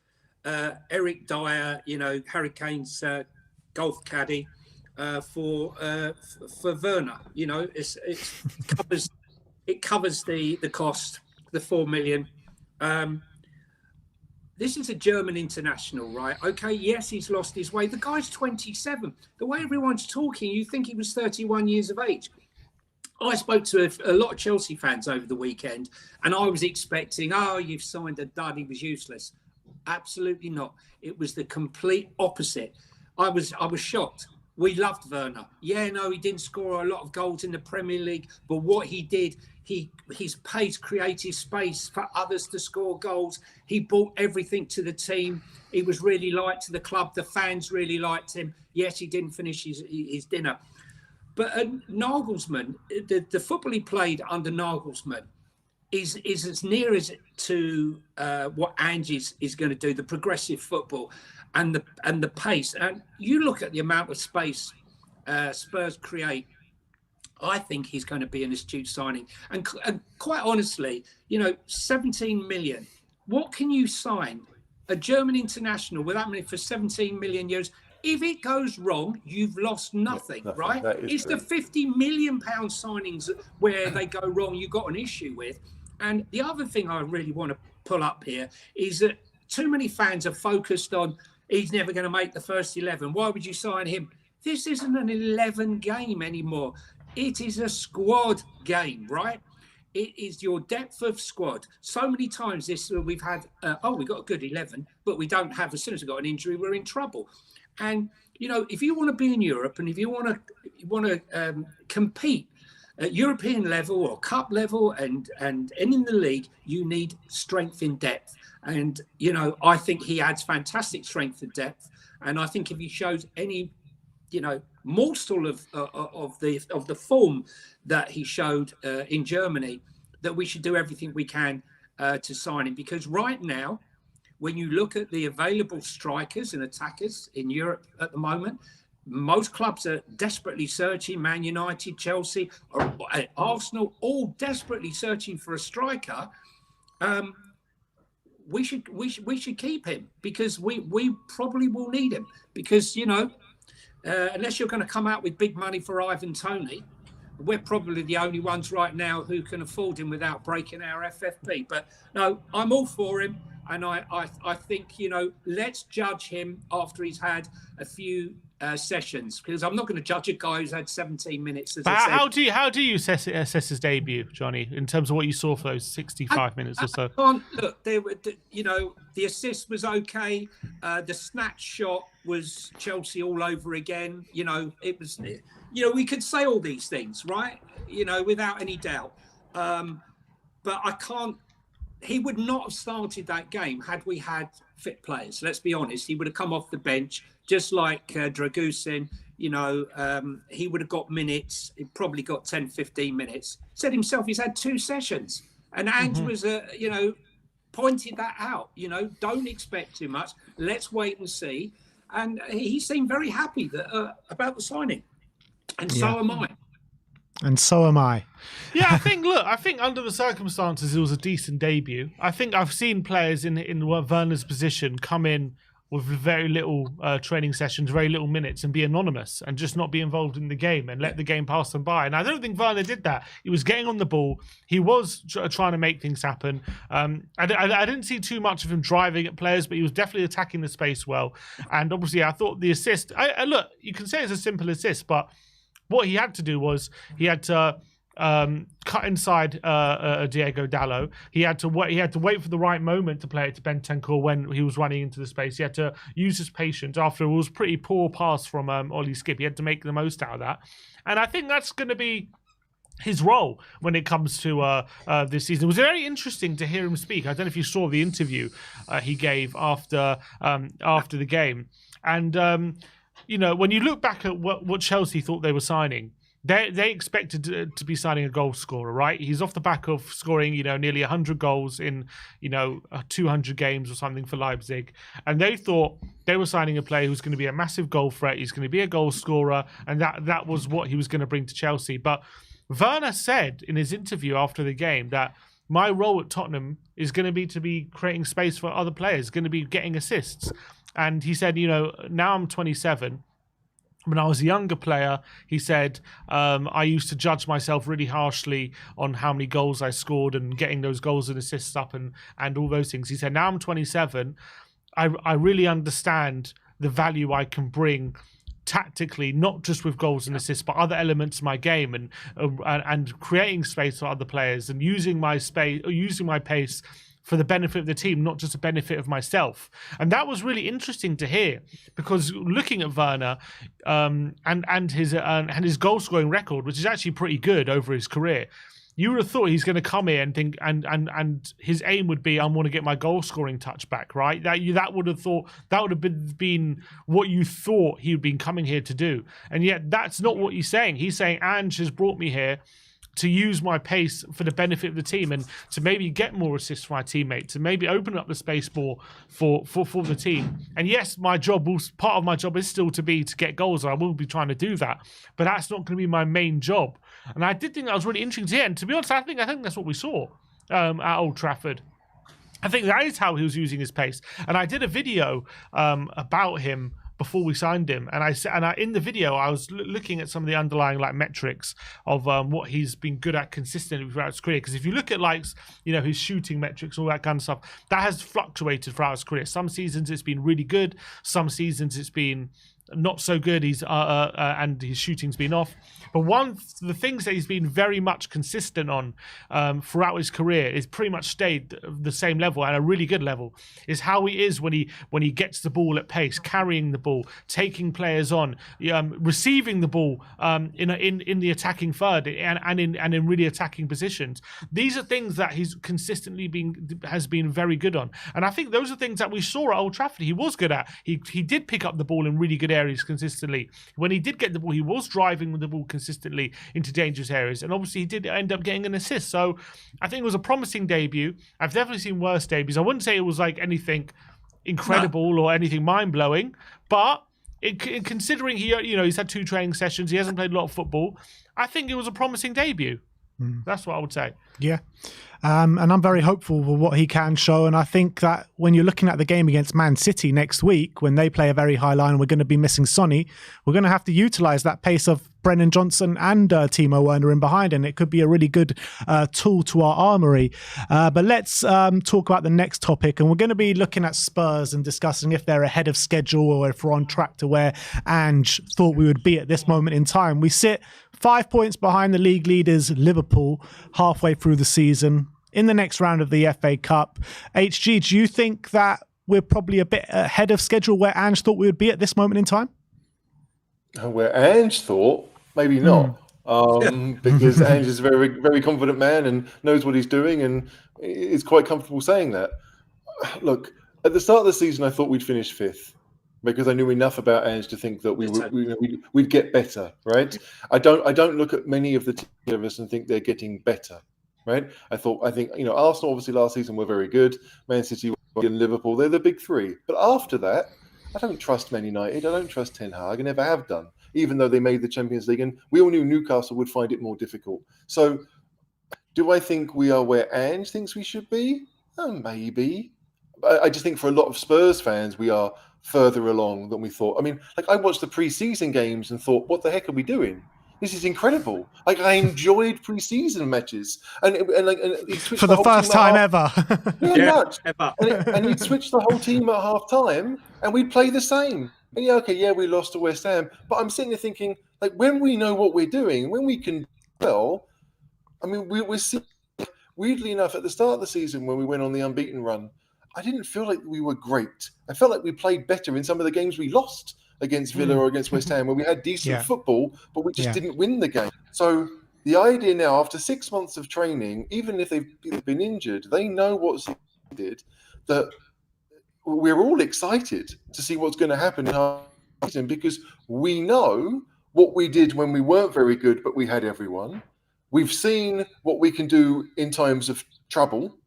Eric Dyer, Harry Kane's golf caddy, for Werner. It covers the cost, the $4 million. This is a German international, right? Okay, yes, he's lost his way. The guy's 27. The way everyone's talking, you think he was 31 years of age. I spoke to a lot of Chelsea fans over the weekend, and I was expecting, you've signed a dud, he was useless. Absolutely not. It was the complete opposite. I was shocked. We loved Werner. Yeah, no, he didn't score a lot of goals in the Premier League, but what he did, his pace created space for others to score goals. He brought everything to the team. He was really liked to the club. The fans really liked him. Yes, he didn't finish his dinner. But Nagelsmann, the football he played under Nagelsmann is as near as to what Ange is going to do, the progressive football and the pace. And you look at the amount of space Spurs create, I think he's going to be an astute signing. And quite honestly, 17 million. What can you sign? A German international with that money for 17 million euros? If it goes wrong, you've lost nothing, right? It's true. The £50 million signings where they go wrong, you've got an issue with. And the other thing I really want to pull up here is that too many fans are focused on he's never going to make the first 11. Why would you sign him? This isn't an 11 game anymore. It is a squad game, right? It is your depth of squad. So many times we've had, we got a good 11, but we don't have, as soon as we've got an injury, we're in trouble. And, if you want to be in Europe and if you want to compete at European level or cup level and in the league, you need strength in depth. And, I think he adds fantastic strength and depth. And I think if he shows any, morsel of the form that he showed in Germany, that we should do everything we can to sign him. Because right now, when you look at the available strikers and attackers in Europe at the moment, most clubs are desperately searching. Man United, Chelsea, Arsenal, all desperately searching for a striker. We should keep him because we probably will need him because unless you're going to come out with big money for Ivan Toney, we're probably the only ones right now who can afford him without breaking our FFP. But no, I'm all for him. And I think, let's judge him after he's had a few sessions, because I'm not going to judge a guy who's had 17 minutes. How do you assess his debut, Johnny, in terms of what you saw for those 65 minutes or so? Look, the assist was okay. The snatch shot was Chelsea all over again. It was, we could say all these things, right? Without any doubt. But I can't. He would not have started that game had we had fit players. Let's be honest. He would have come off the bench, just like Dragusin. He would have got minutes. He probably got 10, 15 minutes. Said himself he's had 2 sessions. And Ange was, pointed that out. Don't expect too much. Let's wait and see. And he seemed very happy about the signing. And so am I. And so am I. Yeah, I think under the circumstances, it was a decent debut. I think I've seen players in Werner's position come in with very little training sessions, very little minutes, and be anonymous and just not be involved in the game and let the game pass them by. And I don't think Werner did that. He was getting on the ball. He was trying to make things happen. I didn't see too much of him driving at players, but he was definitely attacking the space well. And obviously, I thought the assist, look, you can say it's a simple assist, but what he had to do was he had to cut inside Diego Dallo. He had to wait for the right moment to play it to Bentancur when he was running into the space. He had to use his patience after it was a pretty poor pass from Ollie Skip. He had to make the most out of that. And I think that's going to be his role when it comes to this season. It was very interesting to hear him speak. I don't know if you saw the interview he gave after the game. And, you know, when you look back at what Chelsea thought they were signing, they expected to be signing a goal scorer, right? He's off the back of scoring, you know, nearly 100 goals in, you know, 200 games or something for Leipzig. And they thought they were signing a player who's going to be a massive goal threat. He's going to be a goal scorer. And that was what he was going to bring to Chelsea. But Werner said in his interview after the game that my role at Tottenham is going to be creating space for other players, going to be getting assists. And he said, you know, now I'm 27. When I was a younger player, he said, I used to judge myself really harshly on how many goals I scored and getting those goals and assists up and all those things. He said, now I'm 27. I really understand the value I can bring tactically, not just with goals and assists, but other elements of my game and creating space for other players and using my pace for the benefit of the team, not just the benefit of myself. And that was really interesting to hear, because looking at Werner and his goal scoring record, which is actually pretty good over his career, you would have thought he's going to come here and think and his aim would be, I want to get my goal scoring touch back, right? That would have been what you thought he would be coming here to do. And yet that's not what he's saying. He's saying, Ange has brought me here to use my pace for the benefit of the team and to maybe get more assists for my teammates, to maybe open up the space more for the team. And yes, part of my job is still to get goals, and I will be trying to do that. But that's not going to be my main job. And I did think that was really interesting to hear. And to be honest, I think that's what we saw at Old Trafford. I think that is how he was using his pace. And I did a video about him before we signed him, and in the video I was looking at some of the underlying metrics of what he's been good at consistently throughout his career. Because if you look at his shooting metrics, all that kind of stuff, that has fluctuated throughout his career. Some seasons it's been really good, some seasons it's been not so good. And his shooting's been off. But the things that he's been very much consistent on throughout his career is pretty much stayed the same level, at a really good level, is how he is when he gets the ball at pace, carrying the ball, taking players on, receiving the ball in the attacking third and in really attacking positions. These are things that he's consistently has been very good on. And I think those are things that we saw at Old Trafford he was good at. He did pick up the ball in really good areas consistently. When he did get the ball, he was driving with the ball consistently into dangerous areas, and obviously he did end up getting an assist. So I think it was a promising debut. I've definitely seen worse debuts. I wouldn't say it was anything incredible or anything mind-blowing, but considering he's had 2 training sessions, he hasn't played a lot of football, I think it was a promising debut. That's what I would say. Yeah. And I'm very hopeful for what he can show. And I think that when you're looking at the game against Man City next week, when they play a very high line, we're going to be missing Sonny. We're going to have to utilise that pace of Brennan Johnson and Timo Werner in behind, and it could be a really good tool to our armoury. But let's talk about the next topic, and we're going to be looking at Spurs and discussing if they're ahead of schedule or if we're on track to where Ange thought we would be at this moment in time. We sit 5 points behind the league leaders, Liverpool, halfway through the season, in the next round of the FA Cup. HG, do you think that we're probably a bit ahead of schedule where Ange thought we would be at this moment in time? Where Ange thought? Maybe not. Because Ange is a very, very confident man and knows what he's doing and is quite comfortable saying that. Look, at the start of the season, I thought we'd finish 5th. Because I knew enough about Ange to think that we'd get better, right? I don't look at many of the teams of us and think they're getting better, right? I think Arsenal obviously last season were very good. Man City and Liverpool, they're the big 3. But after that, I don't trust Man United. I don't trust Ten Hag. I never have done, even though they made the Champions League, and we all knew Newcastle would find it more difficult. So, do I think we are where Ange thinks we should be? Maybe. I just think for a lot of Spurs fans, we are further along than we thought. I mean, like I watched the pre-season games and thought, what the heck are we doing? This is incredible. Like I enjoyed pre-season matches, and he switched For the first time ever. Nuts. And he'd switch the whole team at half time, and we'd play the same. And we lost to West Ham, but I'm sitting there thinking, like, when we know what we're doing, when we can well, I mean, we're seeing, weirdly enough, at the start of the season when we went on the unbeaten run, I didn't feel like we were great. I felt like we played better in some of the games we lost against Villa or against West Ham, where we had decent football, but we just didn't win the game. So the idea now, after 6 months of training, even if they've been injured, they know what's needed, that we're all excited to see what's going to happen in our season, because we know what we did when we weren't very good, but we had everyone. We've seen what we can do in times of trouble.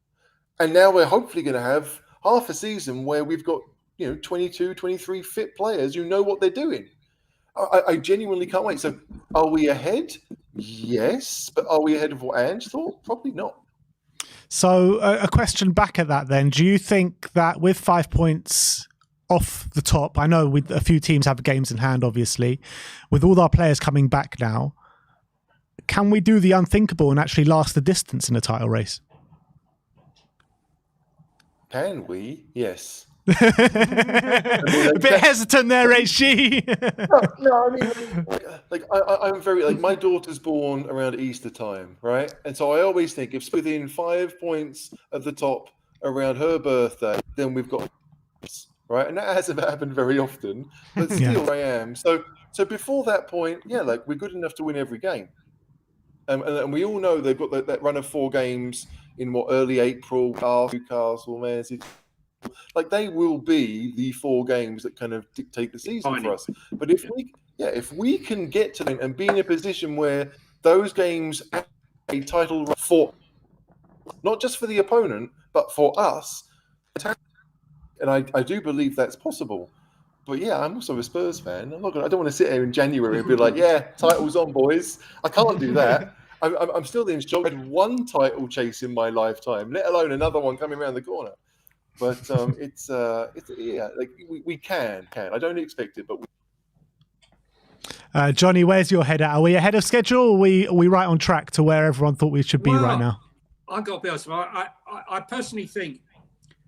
And now we're hopefully going to have half a season where we've got 22, 23 fit players who know what they're doing. I genuinely can't wait. So are we ahead? Yes. But are we ahead of what Ange thought? Probably not. So a question back at that then. Do you think that with 5 points off the top, I know with a few teams have games in hand, obviously, with all our players coming back now, can we do the unthinkable and actually last the distance in a title race? Can we? Yes. A bit hesitant there, HG. No, I mean, I'm very, like, my daughter's born around Easter time, right? And so I always think if it's within 5 points of the top around her birthday, then we've got, right? And that hasn't happened very often, but still I am. So before that point, like, we're good enough to win every game. And we all know they've got that run of 4 games in early April, Newcastle, Man City. Like, they will be the 4 games that kind of dictate the season for us. But if we can get to them and be in a position where those games are a title for, not just for the opponent, but for us, and I do believe that's possible. But I'm also a Spurs fan. I don't want to sit here in January and be like, title's on, boys. I can't do that. I'm still in shock. I had 1 title chase in my lifetime, let alone another one coming around the corner. But it's like we can. I don't expect it, but Johnny, where's your head at? Are we ahead of schedule, or are we right on track to where everyone thought we should be right now? I got to be honest. I personally think,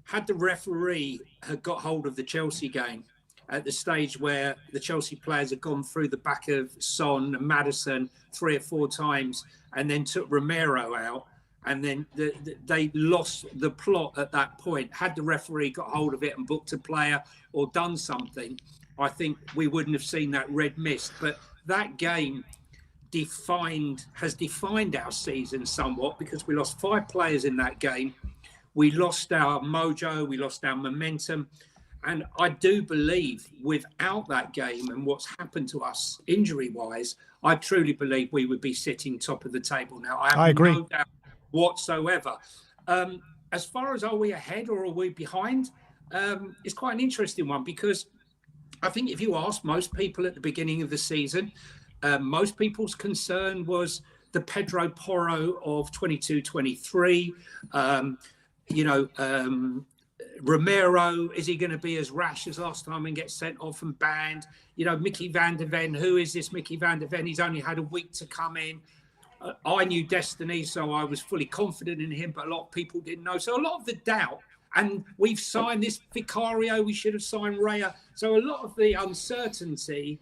had the referee had got hold of the Chelsea game at the stage where the Chelsea players had gone through the back of Son and Maddison 3 or 4 times, and then took Romero out, and then they lost the plot at that point. Had the referee got hold of it and booked a player or done something, I think we wouldn't have seen that red mist. But that game has defined our season somewhat, because we lost 5 players in that game. We lost our mojo, we lost our momentum. And I do believe without that game and what's happened to us injury-wise, I truly believe we would be sitting top of the table now. I agree. No doubt whatsoever. As far as are we ahead or are we behind, it's quite an interesting one, because I think if you ask most people at the beginning of the season, most people's concern was the Pedro Porro of 22-23. Romero, is he going to be as rash as last time and get sent off and banned? Mickey van der Ven, who is this Mickey van der Ven? He's only had a week to come in. I knew Destiny, so I was fully confident in him, but a lot of people didn't know. So a lot of the doubt, and we've signed this Vicario, we should have signed Raya. So a lot of the uncertainty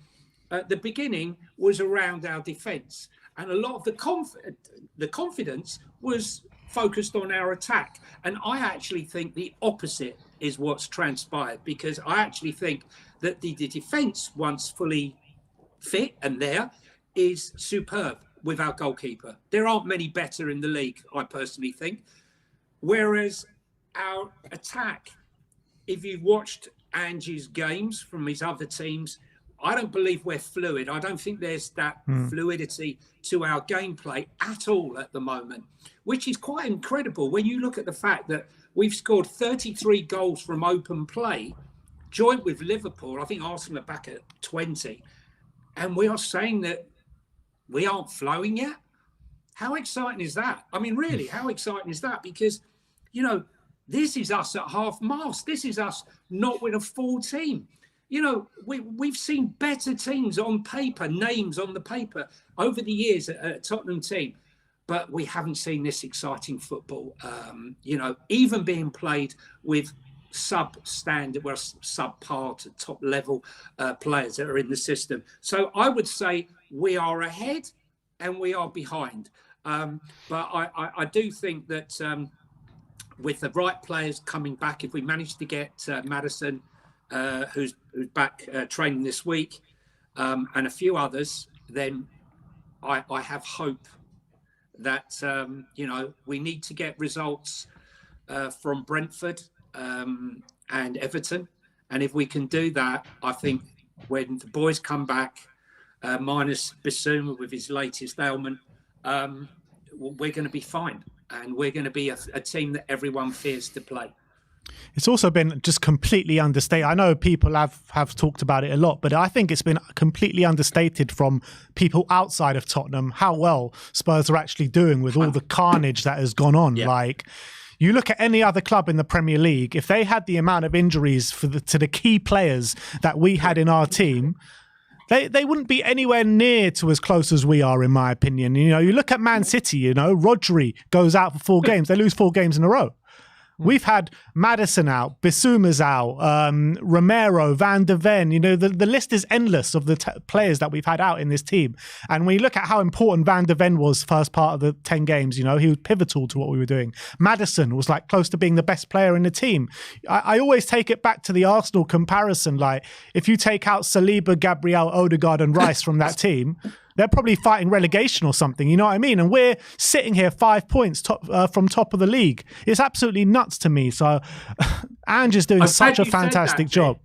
at the beginning was around our defence, and a lot of the confidence was focused on our attack. And I actually think the opposite is what's transpired, because I actually think that the defence, once fully fit and there, is superb with our goalkeeper. There aren't many better in the league, I personally think. Whereas our attack, if you've watched Ange's games from his other teams, I don't believe we're fluid. I don't think there's that fluidity to our gameplay at all at the moment, which is quite incredible when you look at the fact that we've scored 33 goals from open play, joint with Liverpool. I think Arsenal are back at 20. And we are saying that we aren't flowing yet. How exciting is that? I mean, really, how exciting is that? Because, This is us at half mast. This is us not with a full team. You know, we've seen better teams on paper, names on the paper over the years at Tottenham team, but we haven't seen this exciting football, you know, even being played with substandard, well, subpar to top level players that are in the system. So I would say we are ahead and we are behind. But I do think that with the right players coming back, if we manage to get Maddison, who's back training this week, and a few others, then I have hope that, you know, we need to get results from Brentford and Everton. And if we can do that, I think when the boys come back, minus Bissouma with his latest ailment, we're going to be fine. And we're going to be a team that everyone fears to play. It's also been just completely understated. I know people have talked about it a lot, but I think it's been completely understated from people outside of Tottenham how well Spurs are actually doing with all the carnage that has gone on. Yeah. Like, you look at any other club in the Premier League, if they had the amount of injuries to the key players that we had in our team, they wouldn't be anywhere near to as close as we are, in my opinion. You know, you look at Man City, you know, Rodri goes out for 4 games. They lose 4 games in a row. We've had Maddison out, Bissouma's out, Romero, Van de Ven. You know, the list is endless of the players that we've had out in this team. And when you look at how important Van de Ven was first part of the 10 games, you know, he was pivotal to what we were doing. Maddison was like close to being the best player in the team. I always take it back to the Arsenal comparison. Like, if you take out Saliba, Gabriel, Odegaard and Rice from that team, they're probably fighting relegation or something, you know what I mean? And we're sitting here 5 points from top of the league. It's absolutely nuts to me. So Ange is doing such a fantastic job.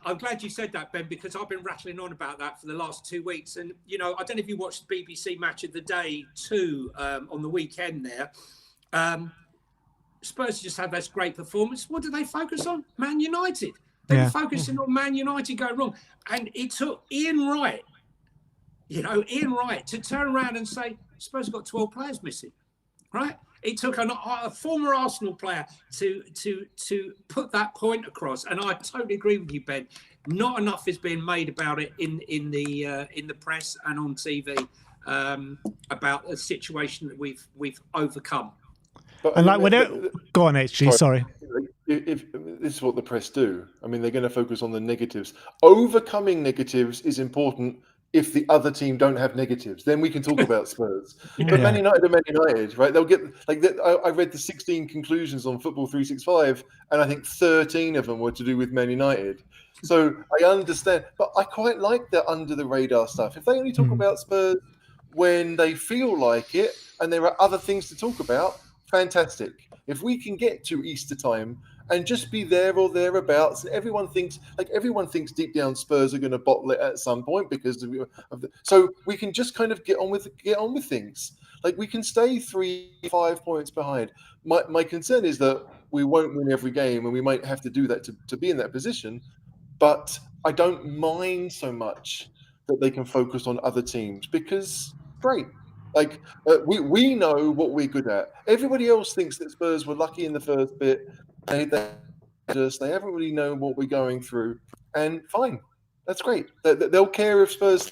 I'm glad you said that, Ben, because I've been rattling on about that for the last 2 weeks. And, you know, I don't know if you watched the BBC Match of the Day 2 on the weekend there. Spurs just had this great performance. What do they focus on? Man United. They were focusing on Man United going wrong. And it took Ian Wright, to turn around and say, Spurs got 12 players missing, right? It took a former Arsenal player to put that point across, and I totally agree with you, Ben. Not enough is being made about it in the press and on TV about a situation that we've overcome. But, and like, go on, HG. Sorry. If this is what the press do, I mean, they're going to focus on the negatives. Overcoming negatives is important. If the other team don't have negatives, then we can talk about Spurs. But Man United are Man United, right? They'll get like that. I read the 16 conclusions on Football 365, and I think 13 of them were to do with Man United. So I understand, but I quite like that under the radar stuff. If they only talk about Spurs when they feel like it, and there are other things to talk about, fantastic. If we can get to Easter time and just be there or thereabouts, everyone thinks deep down Spurs are going to bottle it at some point because of the, so we can just kind of get on with things. Like, we can stay 3-5 points behind. My concern is that we won't win every game, and we might have to do that to be in that position. But I don't mind so much that they can focus on other teams, because great. Like, we know what we're good at. Everybody else thinks that Spurs were lucky in the first bit. They haven't really known what we're going through, and fine, that's great. They'll care if Spurs,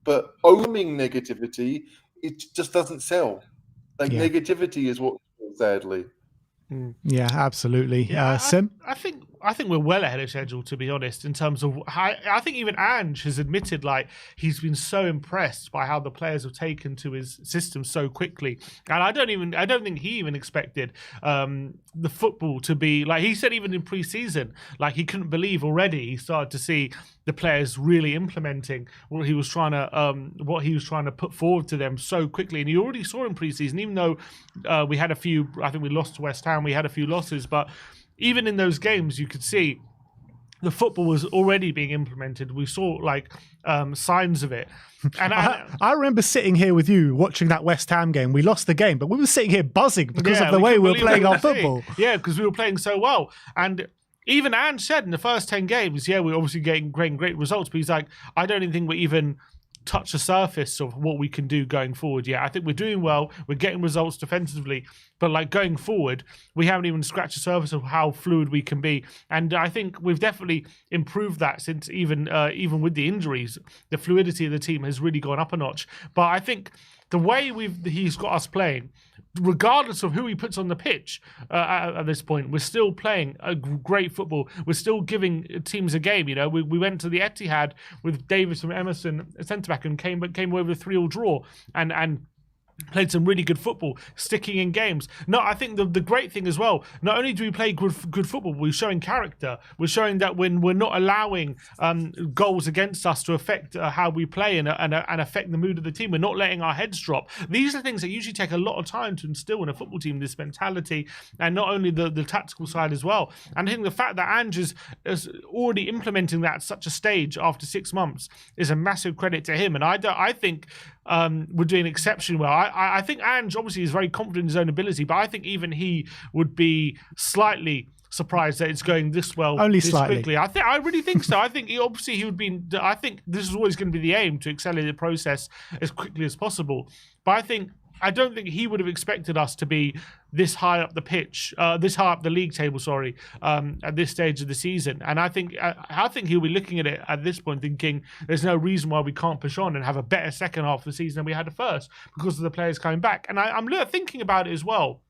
but owning negativity, it just doesn't sell. Like, negativity is what, sadly. Yeah, absolutely. Yeah, Sim? I think we're well ahead of schedule, to be honest, in terms of how, I think even Ange has admitted, like, he's been so impressed by how the players have taken to his system so quickly. And I don't think he even expected the football to be, like he said, even in pre-season, like, he couldn't believe already he started to see the players really implementing what he was trying to put forward to them so quickly. And you already saw in pre-season, even though we had a few, I think we lost to West Ham, we had a few losses, but even in those games, you could see the football was already being implemented. We saw like signs of it. And I remember sitting here with you watching that West Ham game. We lost the game, but we were sitting here buzzing because of the way we were playing our football. Yeah, because we were playing so well. And even Ange said in the first 10 games, we're obviously getting great results, but he's like, I don't even think we're even touched the surface of what we can do going forward. Yeah, I think we're doing well. We're getting results defensively, but like going forward, we haven't even scratched the surface of how fluid we can be. And I think we've definitely improved that since even with the injuries, the fluidity of the team has really gone up a notch. But I think the way he's got us playing, regardless of who he puts on the pitch at this point, we're still playing a great football. We're still giving teams a game. You know, we went to the Etihad with Davis and Emerson centre back and came away with a 3-3 draw and played some really good football, sticking in games. No, I think the great thing as well, not only do we play good football, we're showing character. We're showing that when we're not allowing goals against us to affect how we play and affect the mood of the team. We're not letting our heads drop. These are things that usually take a lot of time to instill in a football team, this mentality, and not only the tactical side as well. And I think the fact that Ange is already implementing that at such a stage after 6 months is a massive credit to him. And I think we're doing exceptionally well. I think Ange obviously is very confident in his own ability, but I think even he would be slightly surprised that it's going this well, only this slightly. quickly. I really think so. I think he would be. I think this is always going to be the aim, to accelerate the process as quickly as possible. But I don't think he would have expected us to be this high up the pitch, this high up the league table, at this stage of the season. And I think he'll be looking at it at this point thinking there's no reason why we can't push on and have a better second half of the season than we had the first because of the players coming back. And I'm thinking about it as well.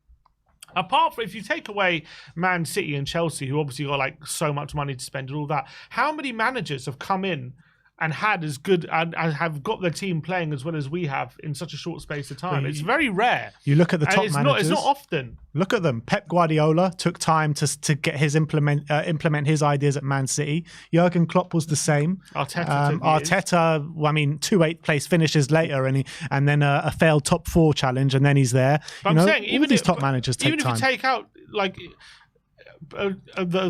Apart from, if you take away Man City and Chelsea, who obviously got like so much money to spend and all that, how many managers have come in and had as good and have got their team playing as well as we have in such a short space of time? It's very rare. You look at the top managers. It's not often. Look at them. Pep Guardiola took time to get his implement his ideas at Man City. Jurgen Klopp was the same. Arteta, I mean, 2 8th place finishes later, and then a failed top 4 challenge, and then he's there. But I'm saying even these top managers take time. Even if you take out like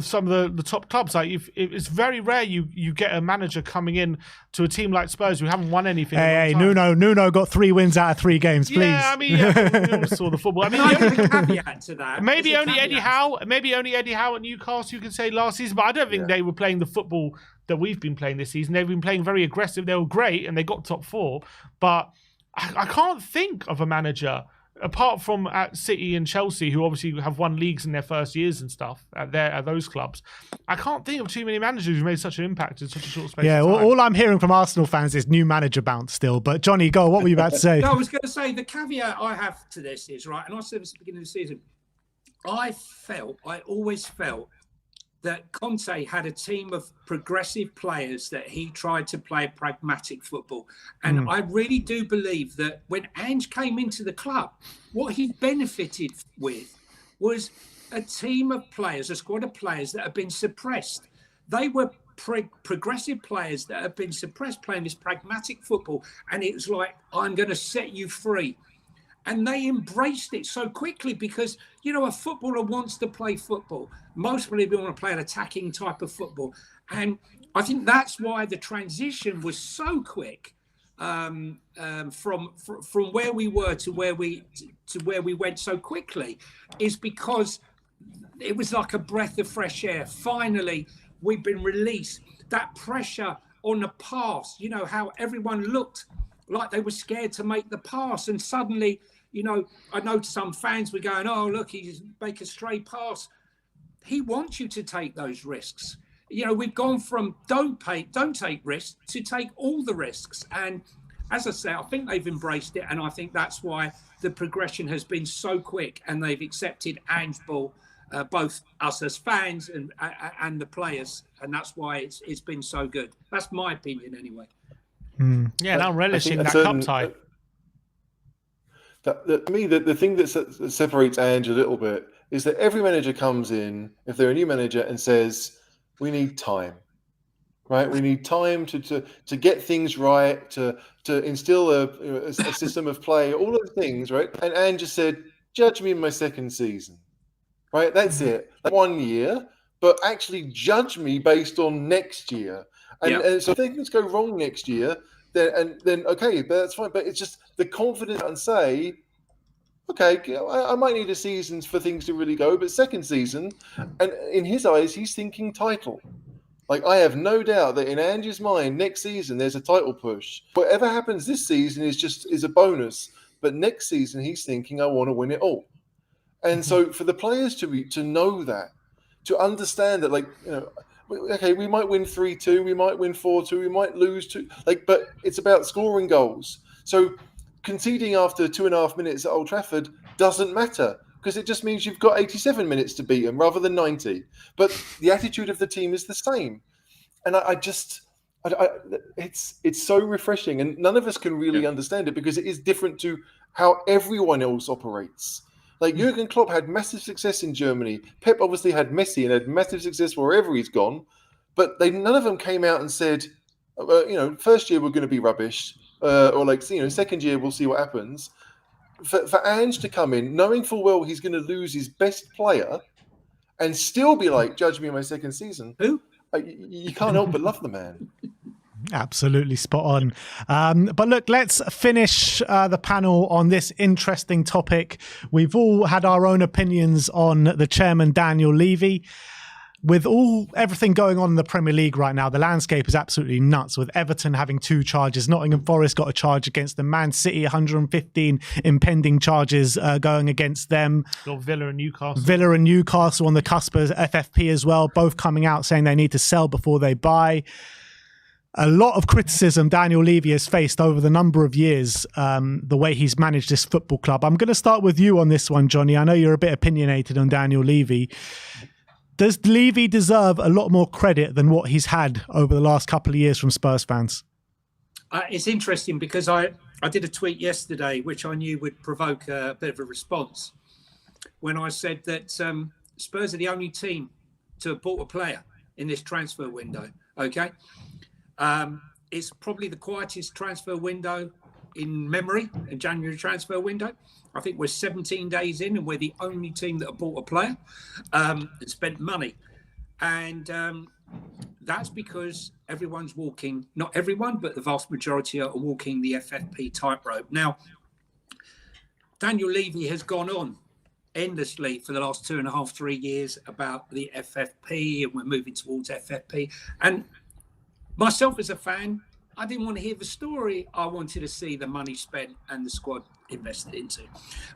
some of the top clubs, like it's very rare you get a manager coming in to a team like Spurs who haven't won anything. Hey, Nuno got 3 wins out of 3 games, please. Yeah, I mean, we all saw the football. I mean, a caveat to that. Maybe only Eddie Howe at Newcastle, you could say, last season, but I don't think they were playing the football that we've been playing this season. They've been playing very aggressive. They were great and they got top 4, but I can't think of a manager apart from at City and Chelsea, who obviously have won leagues in their first years and stuff at those clubs. I can't think of too many managers who made such an impact in such a short space of time. All I'm hearing from Arsenal fans is new manager bounce still. But Johnny, go. What were you about to say? No, I was going to say the caveat I have to this is, right, and I said this at the beginning of the season, I always felt that Conte had a team of progressive players that he tried to play pragmatic football. And I really do believe that when Ange came into the club, what he benefited with was a team of players, a squad of players that have been suppressed. They were progressive players that have been suppressed playing this pragmatic football. And it was like, I'm going to set you free. And they embraced it so quickly because, a footballer wants to play football. Most people want to play an attacking type of football. And I think that's why the transition was so quick from where we were to where we went so quickly, is because it was like a breath of fresh air. Finally, we've been released. That pressure on the pass, how everyone looked like they were scared to make the pass. And suddenly, I know some fans were going, oh, look, he's make a stray pass. He wants you to take those risks. We've gone from don't take risks to take all the risks. And as I say, I think they've embraced it. And I think that's why the progression has been so quick and they've accepted Ange ball, both us as fans and the players. And that's why it's been so good. That's my opinion anyway. Yeah, and I'm relishing that cup tie. To me, the thing that separates Ange a little bit is that every manager comes in, if they're a new manager, and says, we need time, right? We need time to get things right, to instill a system of play, all of the things, right? And Ange just said, judge me in my second season, right? That's it. That's 1 year, but actually judge me based on next year. And so if things go wrong next year, then okay, but that's fine. But it's just the confidence and say, okay, I might need a season for things to really go, but second season, and in his eyes, he's thinking title. Like, I have no doubt that in Ange's mind, next season there's a title push. Whatever happens this season is a bonus. But next season he's thinking, I want to win it all. And so for the players to know that, to understand that, like, you know, okay, we might win 3-2, we might win 4-2, we might lose 2, like, but it's about scoring goals. So conceding after 2.5 minutes at Old Trafford doesn't matter, because it just means you've got 87 minutes to beat them rather than 90. But the attitude of the team is the same. And it's so refreshing, and none of us can really understand it because it is different to how everyone else operates. Like, Jurgen Klopp had massive success in Germany. Pep obviously had Messi and had massive success wherever he's gone. But none of them came out and said, you know, first year we're going to be rubbish, or like, you know, second year we'll see what happens. For Ange to come in, knowing full well he's going to lose his best player, and still be like, judge me in my second season. Who? You can't help but love the man. Absolutely spot on. But look, let's finish the panel on this interesting topic. We've all had our own opinions on the chairman, Daniel Levy. With everything going on in the Premier League right now, the landscape is absolutely nuts, with Everton having 2 charges. Nottingham Forest got a charge against them. Man City, 115 impending charges going against them. Got Villa and Newcastle. Villa and Newcastle on the cusp of FFP as well, both coming out saying they need to sell before they buy. A lot of criticism Daniel Levy has faced over the number of years, the way he's managed this football club. I'm going to start with you on this one, Johnny. I know you're a bit opinionated on Daniel Levy. Does Levy deserve a lot more credit than what he's had over the last couple of years from Spurs fans? It's interesting because I did a tweet yesterday, which I knew would provoke a bit of a response, when I said that Spurs are the only team to have bought a player in this transfer window. Okay. It's probably the quietest transfer window in memory, a January transfer window. I think we're 17 days in and we're the only team that have bought a player and spent money. And that's because everyone's walking, not everyone, but the vast majority are walking the FFP tightrope. Now, Daniel Levy has gone on endlessly for the last 2.5, 3 years about the FFP, and we're moving towards FFP. And myself as a fan, I didn't want to hear the story. I wanted to see the money spent and the squad invested into.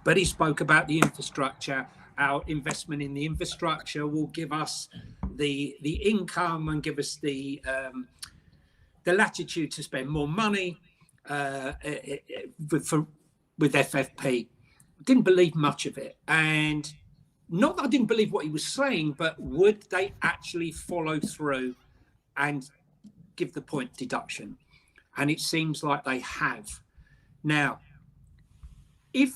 But he spoke about the infrastructure. Our investment in the infrastructure will give us the income and give us the latitude to spend more money with FFP. Didn't believe much of it. And not that I didn't believe what he was saying, but would they actually follow through and give the point deduction? And it seems like they have. Now, if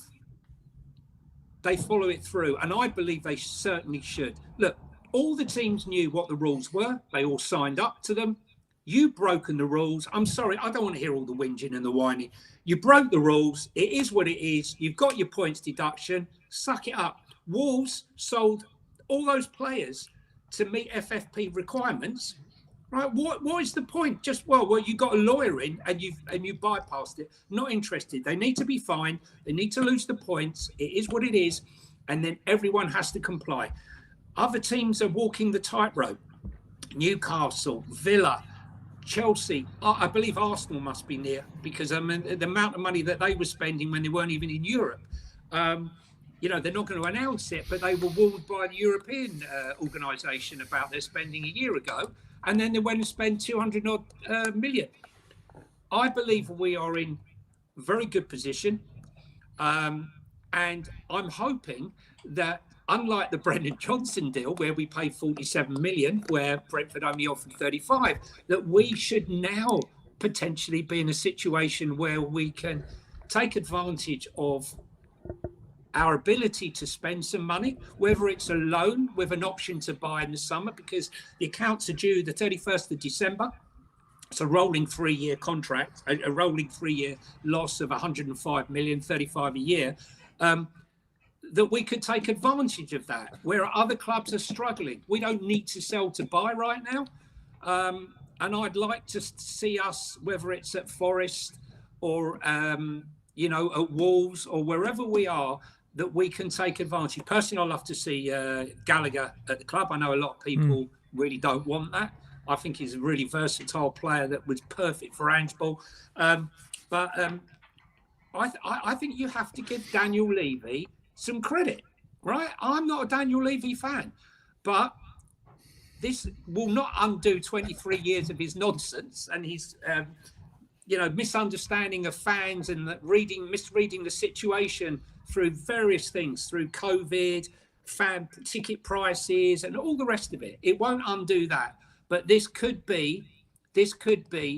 they follow it through, and I believe they certainly should. Look, all the teams knew what the rules were. They all signed up to them. You've broken the rules. I'm sorry, I don't want to hear all the whinging and the whining. You broke the rules. It is what it is. You've got your points deduction. Suck it up. Wolves sold all those players to meet FFP requirements. Right? What is the point? Just well, you got a lawyer in and you bypassed it. Not interested. They need to be fined. They need to lose the points. It is what it is, and then everyone has to comply. Other teams are walking the tightrope. Newcastle, Villa, Chelsea. I believe Arsenal must be near, because I mean the amount of money that they were spending when they weren't even in Europe. You know, they're not going to announce it, but they were warned by the European organisation about their spending a year ago. And then they went and spent 200 million. I believe we are in very good position. And I'm hoping that, unlike the Brendan Johnson deal, where we paid 47 million, where Brentford only offered 35, that we should now potentially be in a situation where we can take advantage of our ability to spend some money, whether it's a loan with an option to buy in the summer, because the accounts are due the 31st of December. It's a rolling 3-year contract, a rolling 3-year loss of 105 million, 35 a year, that we could take advantage of that, where other clubs are struggling. We don't need to sell to buy right now. And I'd like to see us, whether it's at Forest or, you know, at Wolves or wherever we are, that we can take advantage. Personally, I'd love to see Gallagher at the club. I know a lot of people really don't want that. I think he's a really versatile player that was perfect for handball. But I think you have to give Daniel Levy some credit, right? I'm not a Daniel Levy fan, but this will not undo 23 years of his nonsense and his, misunderstanding of fans and misreading the situation through various things, through COVID, fan ticket prices, and all the rest of it. It won't undo that, but this could be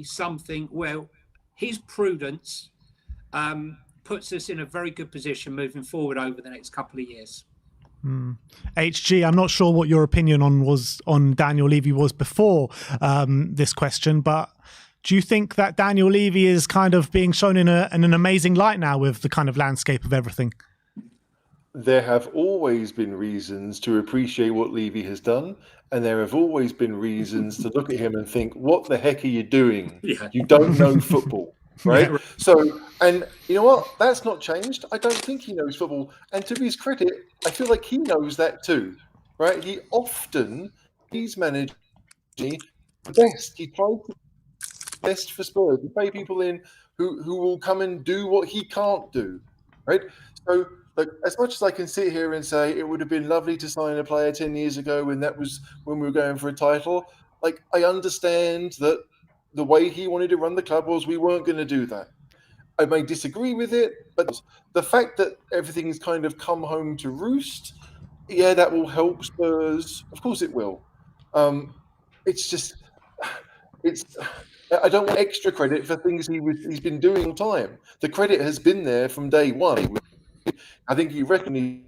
something where his prudence puts us in a very good position moving forward over the next couple of years. HG, I'm not sure what your opinion on Daniel Levy was before this question, but do you think that Daniel Levy is kind of being shown in an amazing light now with the kind of landscape of everything? There have always been reasons to appreciate what Levy has done, and there have always been reasons to look at him and think, what the heck are you doing? Yeah. You don't know football, right? Yeah. So, and you know what? That's not changed. I don't think he knows football. And to his credit, I feel like he knows that too, right? He's managed the best. He tries the best for Spurs. He pay people in who will come and do what he can't do, right? So, like, as much as I can sit here and say it would have been lovely to sign a player 10 years ago when we were going for a title, like, I understand that the way he wanted to run the club was we weren't going to do that. I may disagree with it, but the fact that everything's kind of come home to roost, yeah, that will help Spurs. Of course it will. I don't want extra credit for things he's been doing all the time. The credit has been there from day one. I think he reckoned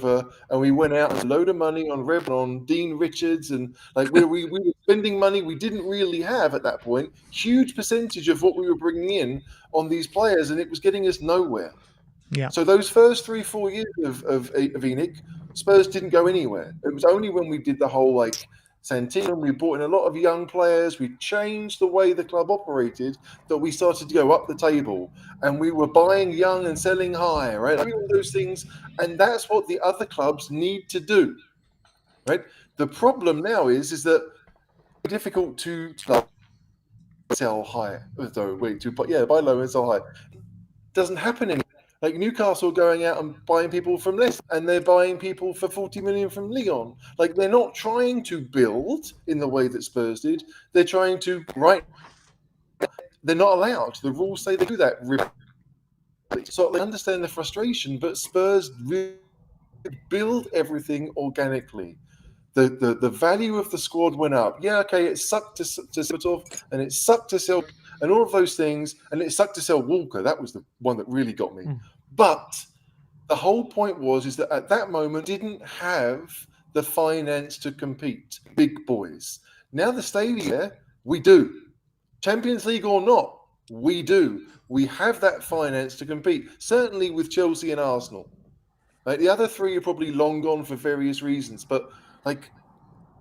and we went out and a load of money on on Dean Richards, and like we were spending money we didn't really have at that point. Huge percentage of what we were bringing in on these players, and it was getting us nowhere. Yeah. So those first 3-4 years of ENIC, Spurs didn't go anywhere. It was only when we did the whole Santino, we brought in a lot of young players, we changed the way the club operated, that we started to go up the table, and we were buying young and selling high, right? All those things, and that's what the other clubs need to do, right? The problem now is that it's difficult to sell high. Buy low and sell high. It doesn't happen anymore. Like Newcastle going out and buying people from Leicester, and they're buying people for 40 million from Lyon. Like, they're not trying to build in the way that Spurs did. They're trying to they're not allowed. The rules say they do that. So I understand the frustration, but Spurs really build everything organically. The value of the squad went up. Yeah, okay, it sucked to sort of, and it sucked to sell, and all of those things, and it sucked to sell Walker. That was the one that really got me. But the whole point is that at that moment didn't have the finance to compete. Big boys. Now the stadium, we do. Champions League or not, we do. We have that finance to compete. Certainly with Chelsea and Arsenal. Like, the other three are probably long gone for various reasons, but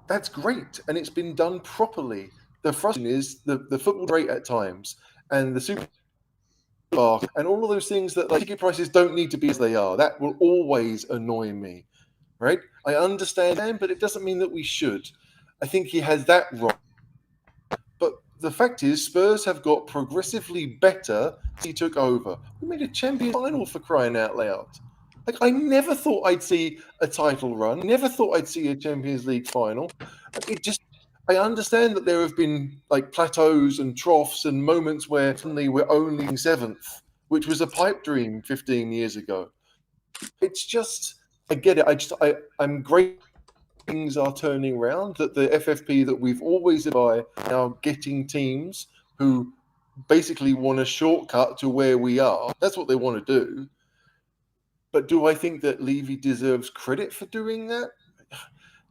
that's great, and it's been done properly. The frustration is the football rate at times, and the super and all of those things that ticket prices don't need to be as they are. That will always annoy me, right? I understand them, but it doesn't mean that we should. I think he has that wrong. But the fact is, Spurs have got progressively better since he took over. We made a Champions final, for crying out loud. Like, I never thought I'd see a title run. Never thought I'd see a Champions League final. I understand that there have been plateaus and troughs and moments where suddenly we're only seventh, which was a pipe dream 15 years ago. It's just, I get it. I'm great things are turning around, that the FFP that we've always by now getting teams who basically want a shortcut to where we are. That's what they want to do. But do I think that Levy deserves credit for doing that?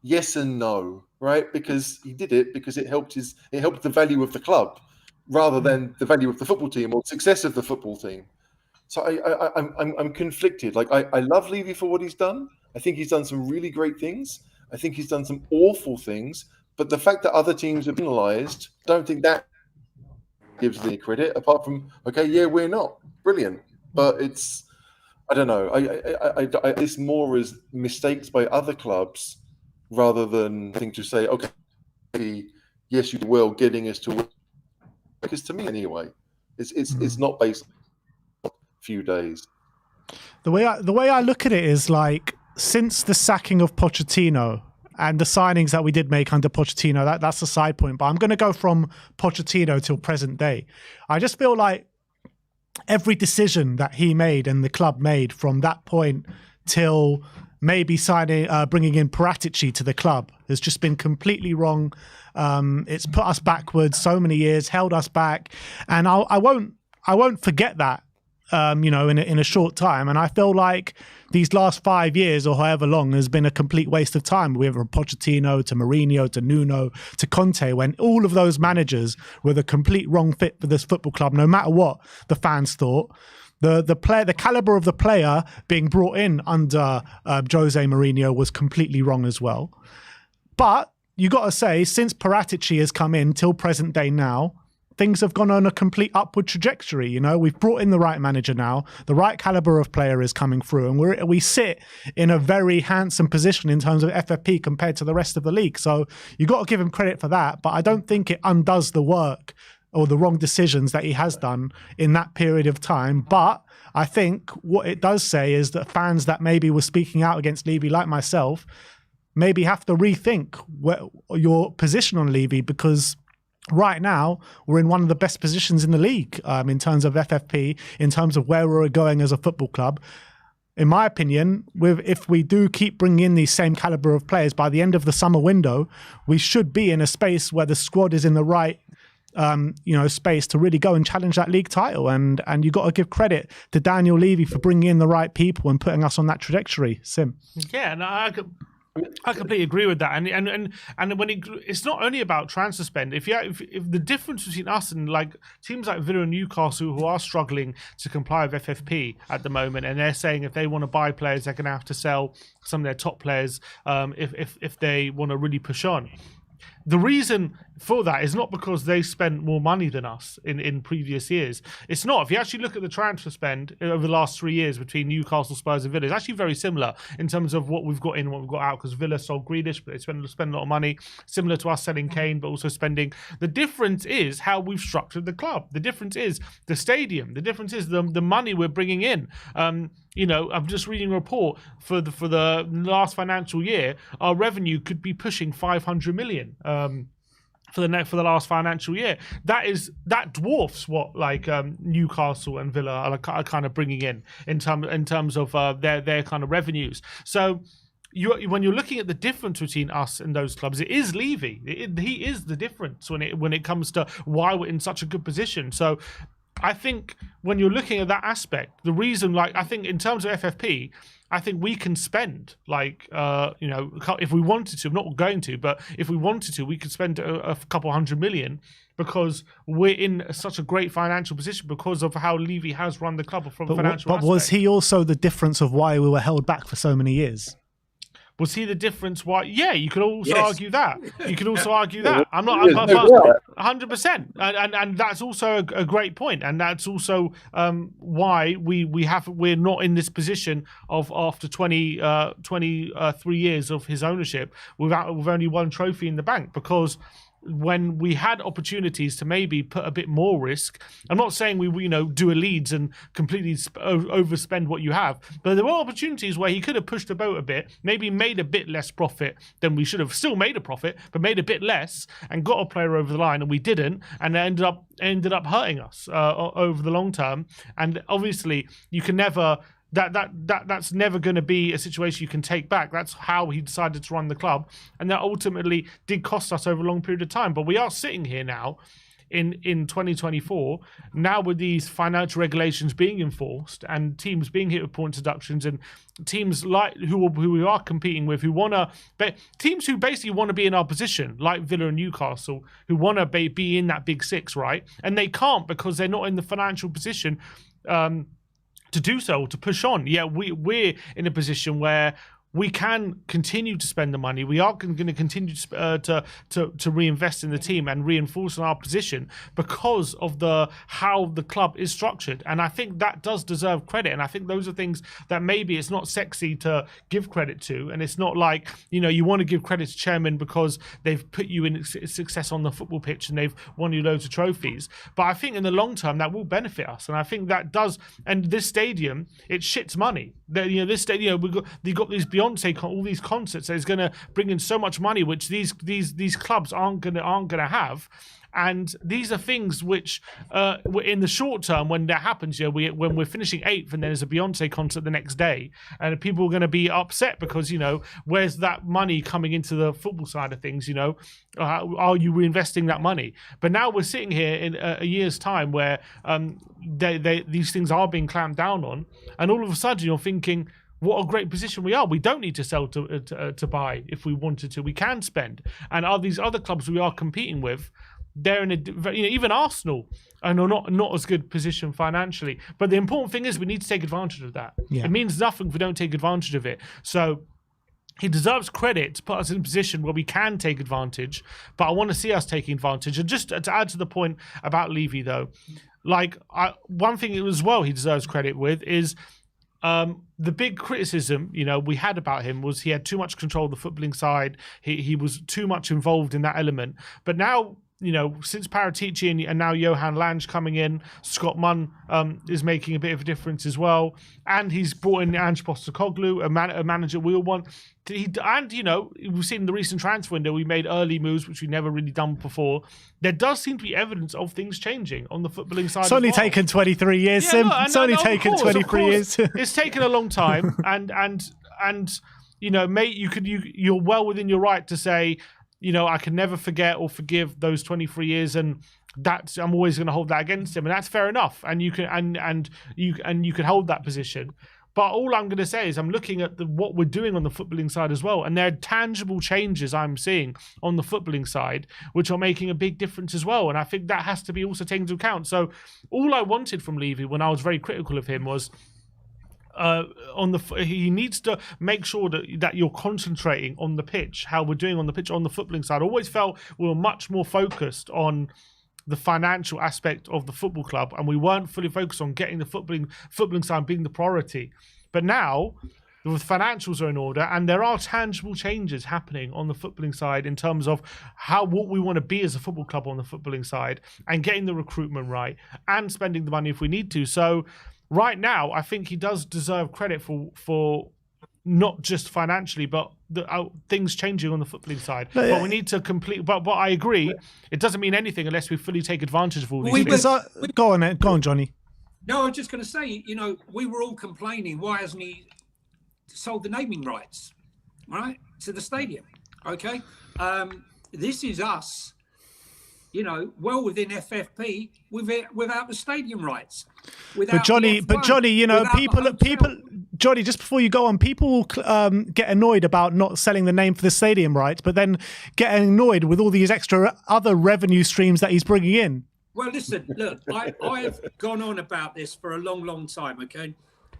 Yes and no, right? Because he did it because it helped the value of the club rather than the value of the football team or success of the football team. So I'm conflicted. I love Levy for what he's done. I think he's done some really great things. I think he's done some awful things. But the fact that other teams are penalised, I don't think that gives any credit. Apart from, we're not brilliant, but it's, I don't know. It's more as mistakes by other clubs rather than think to say, yes, you did well getting us to win. Because to me, anyway, it's not based on a few days. The way I look at it is like, since the sacking of Pochettino and the signings that we did make under Pochettino, that's a side point. But I'm going to go from Pochettino till present day. I just feel like every decision that he made and the club made from that point till maybe bringing in Paratici to the club has just been completely wrong. It's put us backwards so many years, held us back, and I won't forget that. In a short time, and I feel like these last 5 years or however long has been a complete waste of time. We went from Pochettino to Mourinho to Nuno to Conte, when all of those managers were the complete wrong fit for this football club, no matter what the fans thought. The caliber of the player being brought in under Jose Mourinho was completely wrong as well. But you got to say, since Paratici has come in till present day now, things have gone on a complete upward trajectory. We've brought in the right manager now. The right caliber of player is coming through, and we sit in a very handsome position in terms of FFP compared to the rest of the league. So you got to give him credit for that. But I don't think it undoes the work or the wrong decisions that he has done in that period of time. But I think what it does say is that fans that maybe were speaking out against Levy, like myself, maybe have to rethink your position on Levy, because right now, we're in one of the best positions in the league in terms of FFP, in terms of where we're going as a football club. In my opinion, if we do keep bringing in these same caliber of players, by the end of the summer window, we should be in a space where the squad is in the right space to really go and challenge that league title. And you got to give credit to Daniel Levy for bringing in the right people and putting us on that trajectory. Sim. Yeah, and I completely agree with that, and when it's not only about transfer spend. If the difference between us and like teams like Villa and Newcastle, who are struggling to comply with FFP at the moment, and they're saying if they want to buy players, they're going to have to sell some of their top players if they want to really push on. The reason for that is not because they spent more money than us in previous years. It's not. If you actually look at the transfer spend over the last 3 years between Newcastle, Spurs and Villa, it's actually very similar in terms of what we've got in and what we've got out, because Villa sold Grealish, but they spend a lot of money, similar to us selling Kane, but also spending. The difference is how we've structured the club. The difference is the stadium. The difference is the money we're bringing in. I'm just reading a report for the last financial year. Our revenue could be pushing 500 million for the last financial year. That dwarfs what Newcastle and Villa are kind of bringing in terms of their kind of revenues. So when you're looking at the difference between us and those clubs, it is Levy. He is the difference when it comes to why we're in such a good position. So I think when you're looking at that aspect, the reason, I think in terms of FFP, I think we can spend if we wanted to. I'm not going to, but if we wanted to, we could spend a couple $100 million, because we're in such a great financial position because of how Levy has run the club from a financial aspect. But was he also the difference of why we were held back for so many years? Was he the difference? Why? Yeah, you could also argue that. You could also argue that. I'm not 100%, and that's also a great point, and that's also why we're not in this position of after 23 years of his ownership with only one trophy in the bank, because when we had opportunities to maybe put a bit more risk, I'm not saying we do a Leeds and completely overspend what you have, but there were opportunities where he could have pushed the boat a bit, maybe made a bit less profit than we should have. Still made a profit, but made a bit less and got a player over the line, and we didn't, and it ended up hurting us over the long term. And obviously, you can never. That's never going to be a situation you can take back. That's how he decided to run the club, and that ultimately did cost us over a long period of time. But we are sitting here now in 2024, now with these financial regulations being enforced and teams being hit with point deductions, and teams like who we are competing with, teams who basically want to be in our position, like Villa and Newcastle, who want to be in that big six, right? And they can't because they're not in the financial position to do so, to push on. Yeah, we're in a position where we can continue to spend the money. We are going to continue to reinvest in the team and reinforce our position because of how the club is structured. And I think that does deserve credit. And I think those are things that maybe it's not sexy to give credit to. And it's not like, you want to give credit to chairman because they've put you in success on the football pitch and they've won you loads of trophies. But I think in the long term, that will benefit us. And I think that does. And this stadium, it shits money. This stadium, we've got these Beyonce, all these concerts. It's going to bring in so much money, which these clubs aren't going to have. And these are things which, in the short term, when that happens, when we're finishing 8th and there's a Beyonce concert the next day, and people are going to be upset because, where's that money coming into the football side of things? Are you reinvesting that money? But now we're sitting here in a year's time where these things are being clamped down on, and all of a sudden you're thinking, what a great position we are. We don't need to sell to buy if we wanted to. We can spend. And are these other clubs we are competing with, they're in even Arsenal are not as good position financially. But the important thing is we need to take advantage of that. Yeah. It means nothing if we don't take advantage of it. So he deserves credit to put us in a position where we can take advantage, but I want to see us taking advantage. And just to add to the point about Levy, though, one thing as well he deserves credit with is the big criticism, we had about him was he had too much control of the footballing side. He was too much involved in that element. But now, since Paratici and now Johan Lange coming in, Scott Munn is making a bit of a difference as well. And he's brought in Ange Postecoglou, a manager we all want. We've seen in the recent transfer window, we made early moves, which we never really done before. There does seem to be evidence of things changing on the footballing side. It's only taken 23 years, Sim. It's only taken 23 years. It's taken a long time. and mate, you're well within your right to say, I can never forget or forgive those 23 years, and I'm always going to hold that against him, and that's fair enough. And you can you can hold that position. But all I'm going to say is I'm looking at what we're doing on the footballing side as well, and there are tangible changes I'm seeing on the footballing side, which are making a big difference as well. And I think that has to be also taken into account. So all I wanted from Levy when I was very critical of him was, he needs to make sure that you're concentrating on the pitch, how we're doing on the pitch on the footballing side. I always felt we were much more focused on the financial aspect of the football club, and we weren't fully focused on getting the footballing side being the priority. But now the financials are in order, and there are tangible changes happening on the footballing side in terms of what we want to be as a football club on the footballing side, and getting the recruitment right and spending the money if we need to. So right now, I think he does deserve credit for not just financially, but things changing on the footballing side. No, but we need to complete. But I agree, it doesn't mean anything unless we fully take advantage of all these things. Go on, Johnny. No, I was just going to say, we were all complaining. Why hasn't he sold the naming rights, right, to the stadium? Okay, this is us. Well within FFP without the stadium rights. But Johnny, people. Johnny, just before you go on, people will get annoyed about not selling the name for the stadium rights, but then getting annoyed with all these extra other revenue streams that he's bringing in. Well, listen, look, I have gone on about this for a long, long time, okay?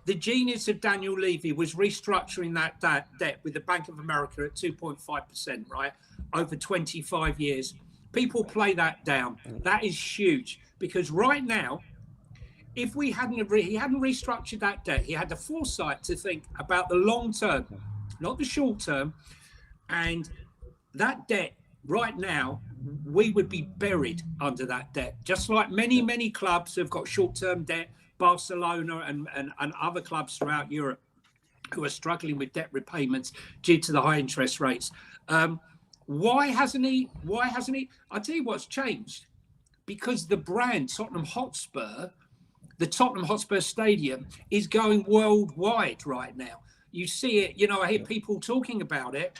The genius of Daniel Levy was restructuring that debt with the Bank of America at 2.5%, right, over 25 years. People play that down. That is huge, because right now, if he hadn't restructured that debt, he had the foresight to think about the long term, not the short term. And that debt right now, we would be buried under that debt. Just like many, many clubs have got short-term debt, Barcelona and other clubs throughout Europe who are struggling with debt repayments due to the high interest rates. Why hasn't he? I'll tell you what's changed. Because the brand Tottenham Hotspur, the Tottenham Hotspur Stadium, is going worldwide right now. You see it, I hear people talking about it.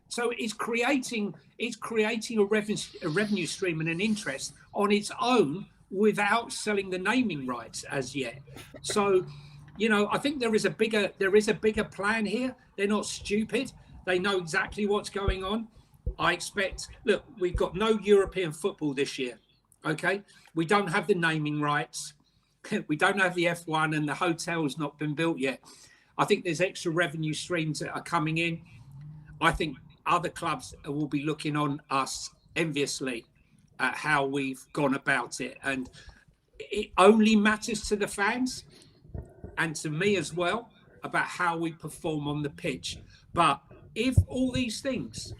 So it's creating a revenue stream and an interest on its own without selling the naming rights as yet. So, I think there is a bigger plan here. They're not stupid. They know exactly what's going on. I expect, look, we've got no European football this year. Okay, we don't have the naming rights. We don't have the F1, and the hotel's not been built yet. I think there's extra revenue streams that are coming in. I think other clubs will be looking on us enviously at how we've gone about it. And it only matters to the fans and to me as well about how we perform on the pitch. But if all these things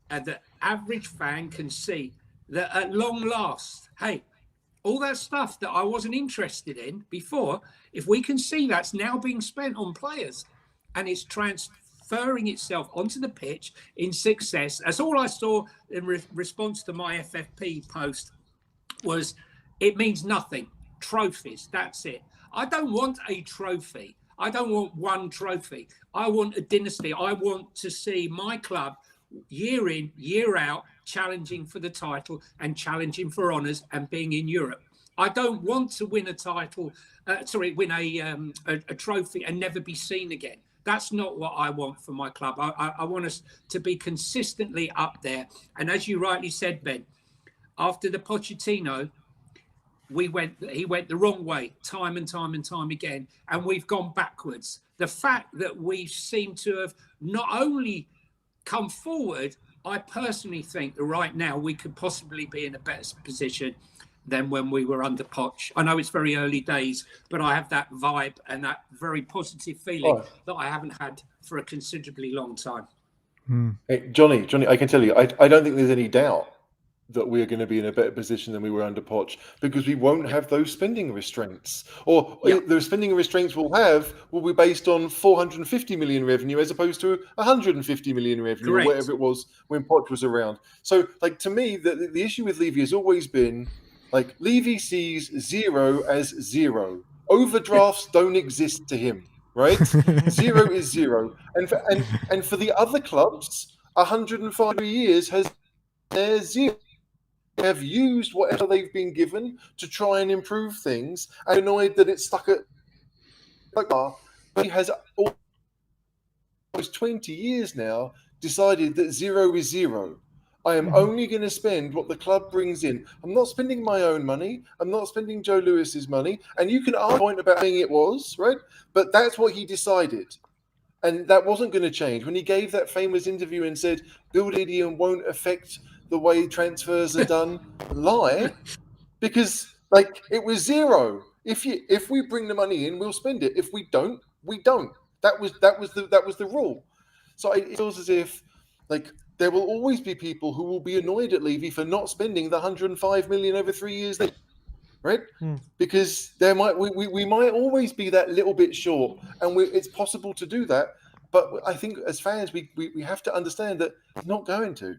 the average fan can see that at long last, hey, all that stuff that I wasn't interested in before, if we can see that's now being spent on players and it's transferring itself onto the pitch in success. That's all I saw in response to my FFP post was it means nothing. Trophies, that's it. I don't want a trophy. I don't want one trophy. I want a dynasty. I want to see my club year in, year out, challenging for the title and challenging for honours and being in Europe. I don't want to win a title, win a trophy and never be seen again. That's not what I want for my club. I want us to be consistently up there. And as you rightly said, Ben, after the Pochettino, he went the wrong way time and time and time again, and we've gone backwards. The fact that we seem to have not only come forward, I personally think that right now we could possibly be in a better position than when we were under Poch. I know it's very early days, but I have that vibe and that very positive feeling that I haven't had for a considerably long time. Hey, Johnny, I can tell you, I don't think there's any doubt that we're going to be in a better position than we were under Poch, because we won't have those spending restraints, or the spending restraints we'll have will be based on 450 million revenue as opposed to 150 million revenue, or whatever it was when Poch was around. So, like, to me, the issue with Levy has always been, like, Levy sees zero as zero. Overdrafts don't exist to him, right? Zero is zero. And for the other clubs, 105 years has their zero. Have used whatever they've been given to try and improve things, and annoyed that it's stuck at he has almost 20 years now decided that zero is zero. I am only going to spend what the club brings in. I'm not spending my own money. I'm not spending Joe Lewis's money. And you can argue a point about saying it was, right? But that's what he decided. And that wasn't going to change. When he gave that famous interview and said, build idiom won't affect the way transfers are done, lie, because, like, it was zero. If we bring the money in, we'll spend it. If we don't, we don't. That was the rule. So it feels as if, like, there will always be people who will be annoyed at Levy for not spending the 105 million over 3 years, right? Because we might always be that little bit short, and it's possible to do that. But I think as fans, we have to understand that it's not going to.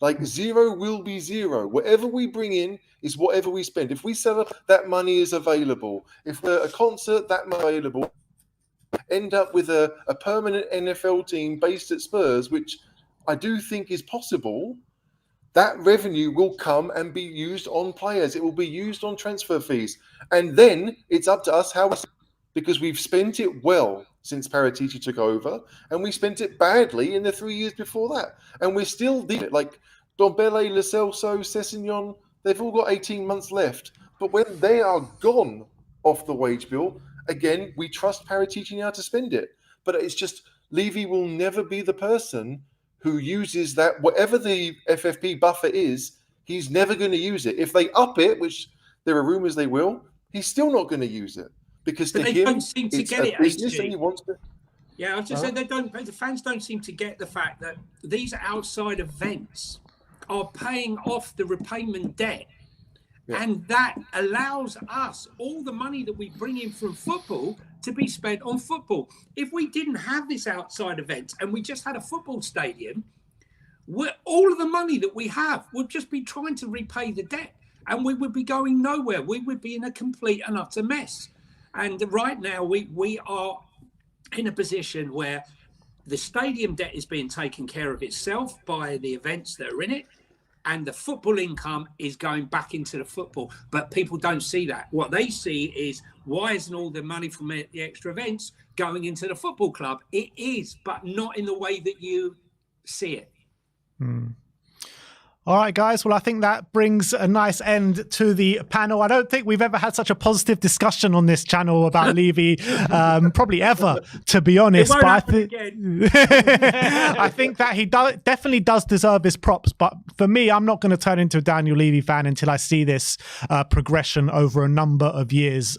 Like, zero will be zero. Whatever we bring in is whatever we spend. If we sell up, that money is available. If we're a concert, that money is available. End up with a permanent NFL team based at Spurs, which I do think is possible. That revenue will come and be used on players. It will be used on transfer fees. And then it's up to us how we, because we've spent it well since Paratici took over, and we spent it badly in the 3 years before that. And we're still doing it. Like Dombele, Lo Celso, Sessegnon, they've all got 18 months left. But when they are gone off the wage bill, again, we trust Paratici now to spend it. But it's just, Levy will never be the person who uses that, whatever the FFP buffer is, he's never going to use it. If they up it, which there are rumours they will, he's still not going to use it. Because but to they him, don't seem to it's get a it, business HG. and he wants to... Yeah, I was just saying the fans don't seem to get the fact that these outside events are paying off the repayment debt. Yeah. And that allows us all the money that we bring in from football to be spent on football. If we didn't have this outside event and we just had a football stadium, all of the money that we have would just be trying to repay the debt, and we would be going nowhere. We would be in a complete and utter mess. And right now we are in a position where the stadium debt is being taken care of itself by the events that are in it, and the football income is going back into the football. But people don't see that. What they see is, why isn't all the money from the extra events going into the football club? It is, but not in the way that you see it. All right, guys. Well, I think that brings a nice end to the panel. I don't think we've ever had such a positive discussion on this channel about Levy, probably ever, to be honest. It won't But happen again. I think that he definitely does deserve his props. But for me, I'm not going to turn into a Daniel Levy fan until I see this progression over a number of years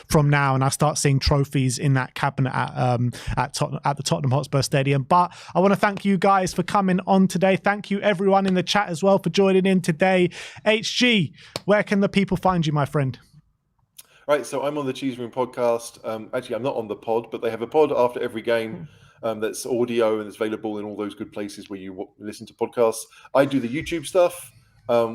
from now, and I start seeing trophies in that cabinet at the Tottenham Hotspur Stadium. But I want to thank you guys for coming on today. Thank you, everyone in the chat as well, for joining in today. HG, where can the people find you, my friend? Right, so I'm on the Cheese Room podcast. Actually, I'm not on the pod, but they have a pod after every game that's audio and it's available in all those good places where you listen to podcasts. I do the YouTube stuff,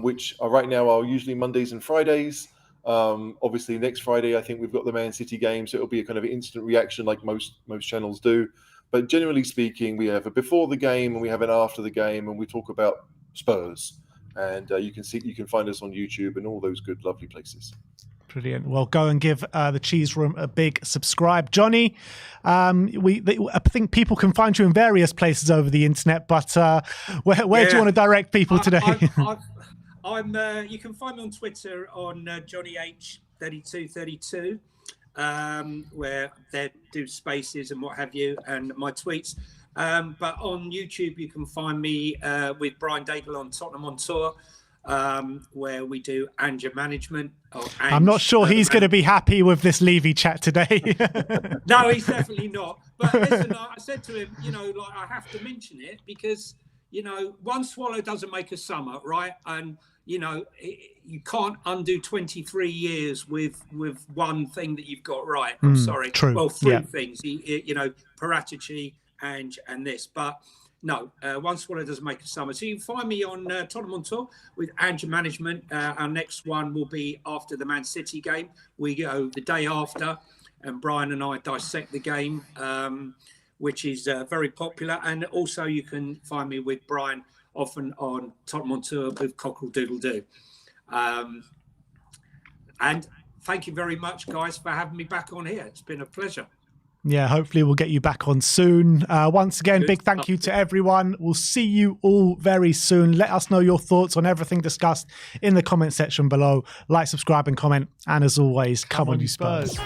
which are right now are usually Mondays and Fridays. Obviously, next Friday, I think we've got the Man City game, so it'll be a kind of instant reaction like most channels do. But generally speaking, we have a before the game and we have an after the game, and we talk about Spurs. And you can find us on YouTube and all those good, lovely places. Brilliant. Well, go and give the Cheese Room a big subscribe. Johnny, I think people can find you in various places over the internet, but where do you want to direct people today? You can find me on Twitter on JohnnyH3232, where they do spaces and what have you, and my tweets. But on YouTube, you can find me with Brian Daigle on Tottenham on Tour, where we do anger management. I'm not sure he's going to be happy with this Levy chat today. No, he's definitely not. But listen, I said to him, I have to mention it because, one swallow doesn't make a summer, right? And, you can't undo 23 years with one thing that you've got right. I'm sorry. True. Well, three things, Paratici, and this, but no, one swallow doesn't make a summer. So you can find me on Tottenham on Tour with anger management. Our next one will be after the Man City game. We go the day after, and Brian and I dissect the game, which is very popular. And also you can find me with Brian often on Tottenham on Tour with Cockerel Doodle Doo. And thank you very much, guys, for having me back on here. It's been a pleasure. Yeah, hopefully we'll get you back on soon. Once again, big thank you to everyone. We'll see you all very soon. Let us know your thoughts on everything discussed in the comment section below. Like, subscribe and comment. And as always, come on you Spurs.